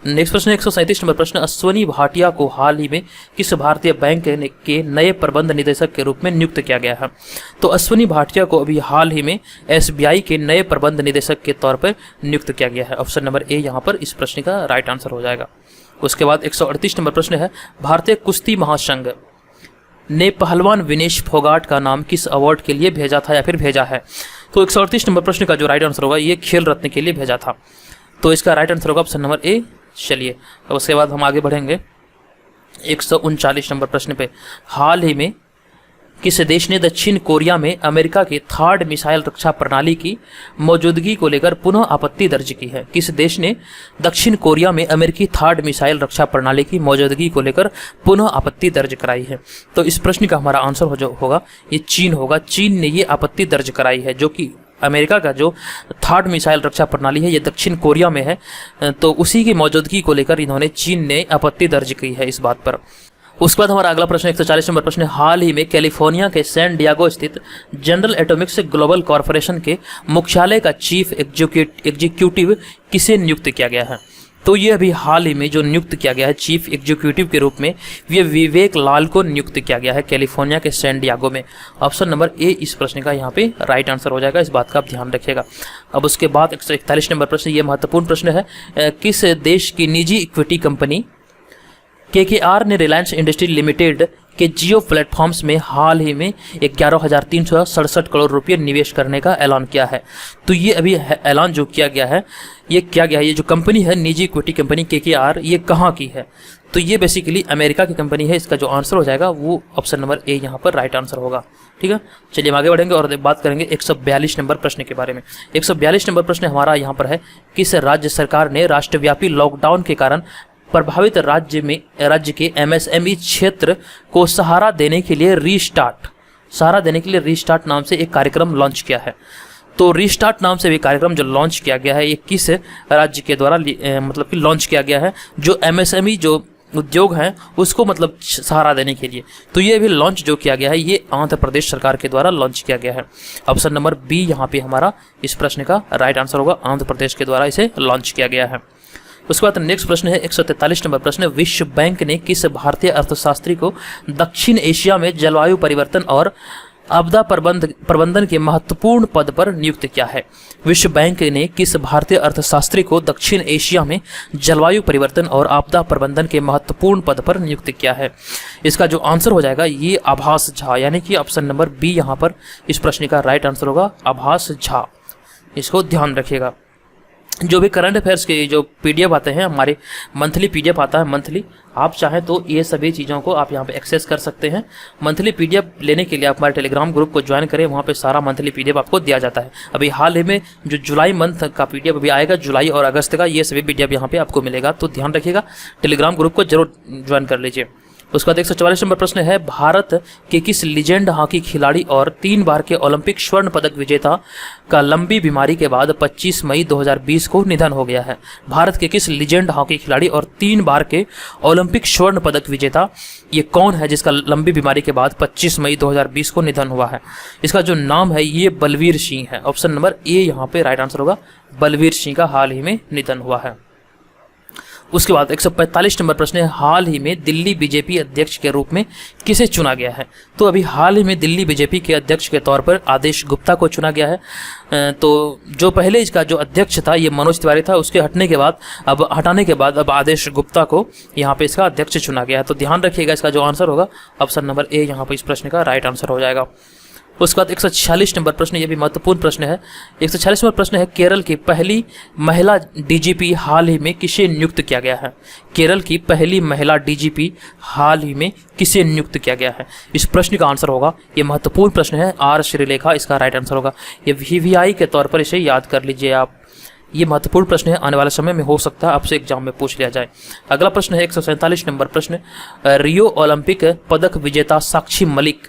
नेक्स्ट प्रश्न 137 नंबर प्रश्न, अश्वनी भाटिया को हाल ही में किस भारतीय बैंक के नए प्रबंध निदेशक के रूप में नियुक्त किया गया है। तो अश्वनी भाटिया को अभी हाल ही में SBI के नए प्रबंध निदेशक के तौर पर नियुक्त किया गया है। ऑप्शन नंबर ए यहाँ पर इस प्रश्न का राइट आंसर हो जाएगा। उसके बाद 138 नंबर प्रश्न है, भारतीय कुश्ती महासंघ ने पहलवान विनेश फोगाट का नाम किस अवार्ड के लिए भेजा था या फिर भेजा है। तो 138 नंबर प्रश्न का जो राइट आंसर होगा ये खेल रत्न के लिए भेजा था। तो इसका राइट आंसर होगा ऑप्शन नंबर ए। चलिए उसके बाद हम आगे बढ़ेंगे 139 नंबर प्रश्न पे, हाल ही में किस देश ने दक्षिण कोरिया में अमेरिका की थर्ड मिसाइल रक्षा प्रणाली की मौजूदगी को लेकर पुनः आपत्ति दर्ज की है। किस देश ने दक्षिण कोरिया में अमेरिकी थर्ड मिसाइल रक्षा प्रणाली की मौजूदगी को लेकर पुनः आपत्ति दर्ज कराई है। तो इस प्रश्न का हमारा आंसर होगा ये चीन होगा। चीन ने ये आपत्ति दर्ज कराई है, जो कि अमेरिका का जो थर्ड मिसाइल रक्षा प्रणाली है ये दक्षिण कोरिया में है, तो उसी की मौजूदगी को लेकर इन्होंने चीन ने आपत्ति दर्ज की है इस बात पर। उसके बाद हमारा अगला प्रश्न 140 नंबर प्रश्न, हाल ही में कैलिफोर्निया के सैन डियागो स्थित जनरल एटॉमिक्स ग्लोबल कॉरपोरेशन के मुख्यालय का चीफ एग्जीक्यूटिव किसे नियुक्त किया गया है। तो ये अभी हाल ही में जो नियुक्त किया गया है चीफ एग्जीक्यूटिव के रूप में, ये विवेक लाल को नियुक्त किया गया है कैलिफोर्निया के सैन डियागो में। ऑप्शन नंबर ए इस प्रश्न का यहाँ पे राइट आंसर हो जाएगा, इस बात का आप ध्यान रखिएगा। अब उसके बाद 141 नंबर प्रश्न, ये महत्वपूर्ण प्रश्न है, किस देश की निजी इक्विटी कंपनी KKR ने रिलायंस इंडस्ट्री लिमिटेड कि जियो प्लेटफॉर्म्स में हाल ही में 11,367 करोड़ रुपये निवेश करने का ऐलान किया है। तो ये अभी ऐलान जो किया गया है, ये जो कंपनी है, निजी इक्विटी कंपनी KKR, ये कहाँ की है? तो ये बेसिकली अमेरिका की कंपनी है। इसका जो आंसर हो जाएगा वो ऑप्शन नंबर ए यहाँ पर राइट आंसर होगा। ठीक है, चलिए हम आगे बढ़ेंगे और बात करेंगे 142 नंबर प्रश्न के बारे में। 142 नंबर प्रश्न हमारा यहाँ पर है, किस राज्य सरकार ने राष्ट्रव्यापी लॉकडाउन के कारण प्रभावित राज्य के MSME क्षेत्र को सहारा देने के लिए रीस्टार्ट नाम से एक कार्यक्रम लॉन्च किया है। तो रीस्टार्ट नाम से भी कार्यक्रम जो लॉन्च किया गया है, ये किस राज्य के द्वारा मतलब कि लॉन्च किया गया है, जो MSME जो उद्योग हैं उसको मतलब सहारा देने के लिए। तो ये भी लॉन्च जो किया गया है, ये आंध्र प्रदेश सरकार के द्वारा लॉन्च किया गया है। ऑप्शन नंबर बी यहाँ पे हमारा इस प्रश्न का राइट आंसर होगा, आंध्र प्रदेश के द्वारा इसे लॉन्च किया गया है। उसके बाद नेक्स्ट प्रश्न है 143 नंबर प्रश्न, विश्व बैंक ने किस भारतीय अर्थशास्त्री को दक्षिण एशिया में जलवायु परिवर्तन और आपदा प्रबंधन के महत्वपूर्ण पद पर नियुक्त किया है? विश्व बैंक ने किस भारतीय अर्थशास्त्री को दक्षिण एशिया में जलवायु परिवर्तन और आपदा प्रबंधन के महत्वपूर्ण पद पर नियुक्त किया है? इसका जो आंसर हो जाएगा ये आभास झा, यानी कि ऑप्शन नंबर बी यहाँ पर इस प्रश्न का राइट आंसर होगा, आभास झा। इसको ध्यान रखिएगा। जो भी करंट अफेयर्स के जो PDF आते हैं, हमारे मंथली PDF आता है मंथली, आप चाहें तो ये सभी चीज़ों को आप यहाँ पे एक्सेस कर सकते हैं। मंथली PDF लेने के लिए आप हमारे टेलीग्राम ग्रुप को ज्वाइन करें, वहाँ पे सारा मंथली PDF आपको दिया जाता है। अभी हाल ही में जो जुलाई मंथ का PDF अभी आएगा, जुलाई और अगस्त का, ये सभी PDF यहाँ पे आपको मिलेगा। तो ध्यान रखिएगा, टेलीग्राम ग्रुप को जरूर ज्वाइन कर लीजिए। उसके बाद 144 नंबर प्रश्न है, भारत के किस लीजेंड हॉकी खिलाड़ी और 3 बार के ओलंपिक स्वर्ण पदक विजेता का लंबी बीमारी के बाद 25 मई 2020 को निधन हो गया है? भारत के किस लीजेंड हॉकी खिलाड़ी और 3 बार के ओलंपिक स्वर्ण पदक विजेता, ये कौन है जिसका लंबी बीमारी के बाद 25 मई 2020 को निधन हुआ है? इसका जो नाम है ये बलवीर सिंह है। ऑप्शन नंबर ए यहाँ पे राइट आंसर होगा, बलवीर सिंह का हाल ही में निधन हुआ है। उसके बाद 145 नंबर प्रश्न है, हाल ही में दिल्ली बीजेपी अध्यक्ष के रूप में किसे चुना गया है? तो अभी हाल ही में दिल्ली बीजेपी के अध्यक्ष के तौर पर आदेश गुप्ता को चुना गया है। तो जो पहले इसका जो अध्यक्ष था ये मनोज तिवारी था, उसके हटाने के बाद अब आदेश गुप्ता को यहाँ पे इसका अध्यक्ष चुना गया है। तो ध्यान रखिएगा, इसका जो आंसर होगा ऑप्शन नंबर ए यहाँ पे इस प्रश्न का राइट आंसर हो जाएगा। उसके बाद 146 नंबर प्रश्न, ये भी महत्वपूर्ण प्रश्न है। 146 नंबर प्रश्न है, केरल की पहली महिला DGP हाल ही में किसे नियुक्त किया गया है? केरल की पहली महिला DGP हाल ही में किसे नियुक्त किया गया है? इस प्रश्न का आंसर होगा, ये महत्वपूर्ण प्रश्न है, R श्रीलेखा इसका राइट आंसर होगा। ये VVI के तौर पर इसे याद कर लीजिए आप। ये महत्वपूर्ण प्रश्न है, आने वाले समय में हो सकता है आपसे एग्जाम में पूछ लिया जाए। अगला प्रश्न है 147 नंबर प्रश्न, रियो ओलंपिक पदक विजेता साक्षी मलिक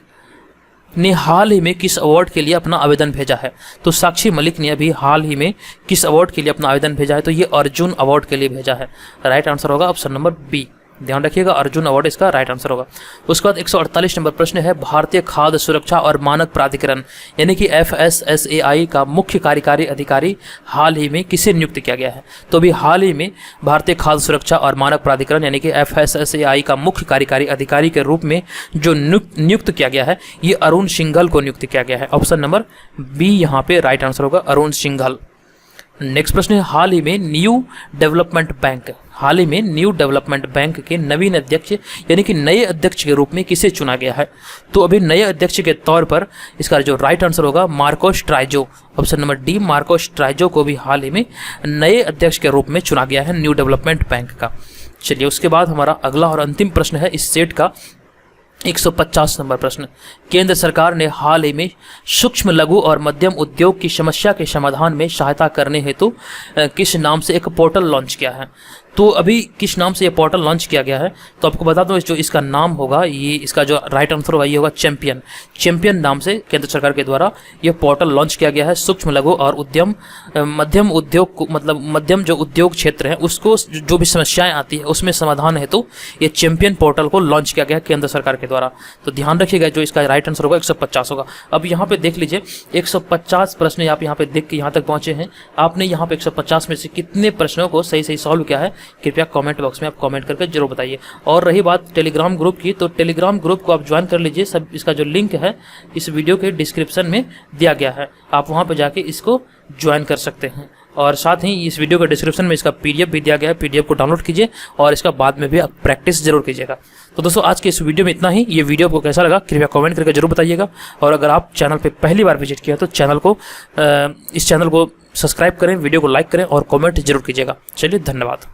ने हाल ही में किस अवार्ड के लिए अपना आवेदन भेजा है? तो साक्षी मलिक ने अभी हाल ही में किस अवार्ड के लिए अपना आवेदन भेजा है? तो ये अर्जुन अवार्ड के लिए भेजा है। राइट आंसर होगा ऑप्शन नंबर बी। ध्यान रखिएगा, अर्जुन अवार्ड इसका राइट आंसर होगा। उसके बाद 148 नंबर प्रश्न है, भारतीय खाद्य सुरक्षा और मानक प्राधिकरण यानी कि FSSAI का मुख्य कार्यकारी अधिकारी हाल ही में किसे नियुक्त किया गया है? तो भी हाल ही में भारतीय खाद्य सुरक्षा और मानक प्राधिकरण यानी कि FSSAI का मुख्य कार्यकारी अधिकारी के रूप में जो नियुक्त किया गया है, ये अरुण सिंघल को नियुक्त किया गया है। ऑप्शन नंबर बी यहाँ पे राइट आंसर होगा, अरुण सिंघल। नेक्स्ट प्रश्न है, हाल ही में न्यू डेवलपमेंट बैंक के नवीन अध्यक्ष यानी कि नए अध्यक्ष के रूप में किसे चुना गया है? तो अभी नए अध्यक्ष के तौर पर इसका जो राइट आंसर होगा Marcos ट्राइजो। Option number D, Marcos ट्राइजो को भी हाल ही में नए अध्यक्ष के रूप में चुना गया है न्यू डेवलपमेंट बैंक का। चलिए उसके बाद हमारा अगला और अंतिम प्रश्न है इस सेट का 150 नंबर प्रश्न, केंद्र सरकार ने हाल ही में सूक्ष्म लघु और मध्यम उद्योग की समस्या के समाधान में सहायता करने हेतु किस नाम से एक पोर्टल लॉन्च किया है? तो अभी किस नाम से ये पोर्टल लॉन्च किया गया है? तो आपको बता दूं, जो इसका नाम होगा, ये इसका जो राइट आंसर होगा ये होगा चैंपियन नाम से केंद्र सरकार के द्वारा ये पोर्टल लॉन्च किया गया है। सूक्ष्म लघु और मध्यम उद्योग को, मतलब मध्यम जो उद्योग क्षेत्र है उसको जो भी समस्याएं आती है उसमें समाधान हेतु ये चैंपियन पोर्टल को लॉन्च किया गया है केंद्र सरकार के द्वारा। तो ध्यान रखिएगा, जो इसका राइट आंसर होगा 150 होगा। अब यहाँ पे देख लीजिए 150 प्रश्न आप यहाँ पे देख के यहाँ तक पहुंचे हैं। आपने यहाँ पे 150 में से कितने प्रश्नों को सही सॉल्व किया है कृपया कमेंट बॉक्स में आप कमेंट करके जरूर बताइए। और रही बात टेलीग्राम ग्रुप की, तो टेलीग्राम ग्रुप को आप ज्वाइन कर लीजिए। सब इसका जो लिंक है इस वीडियो के डिस्क्रिप्शन में दिया गया है, आप वहां पर जाके इसको ज्वाइन कर सकते हैं। और साथ ही इस वीडियो के डिस्क्रिप्शन में इसका PDF भी दिया गया है, PDF को डाउनलोड कीजिए और इसका बाद में भी आप प्रैक्टिस जरूर कीजिएगा। तो दोस्तों आज के इस वीडियो में इतना ही। ये वीडियो आपको कैसा लगा कृपया कमेंट करके जरूर बताइएगा, और अगर आप चैनल पे पहली बार विजिट किया तो इस चैनल को सब्सक्राइब करें, वीडियो को लाइक करें और कमेंट जरूर कीजिएगा। चलिए धन्यवाद।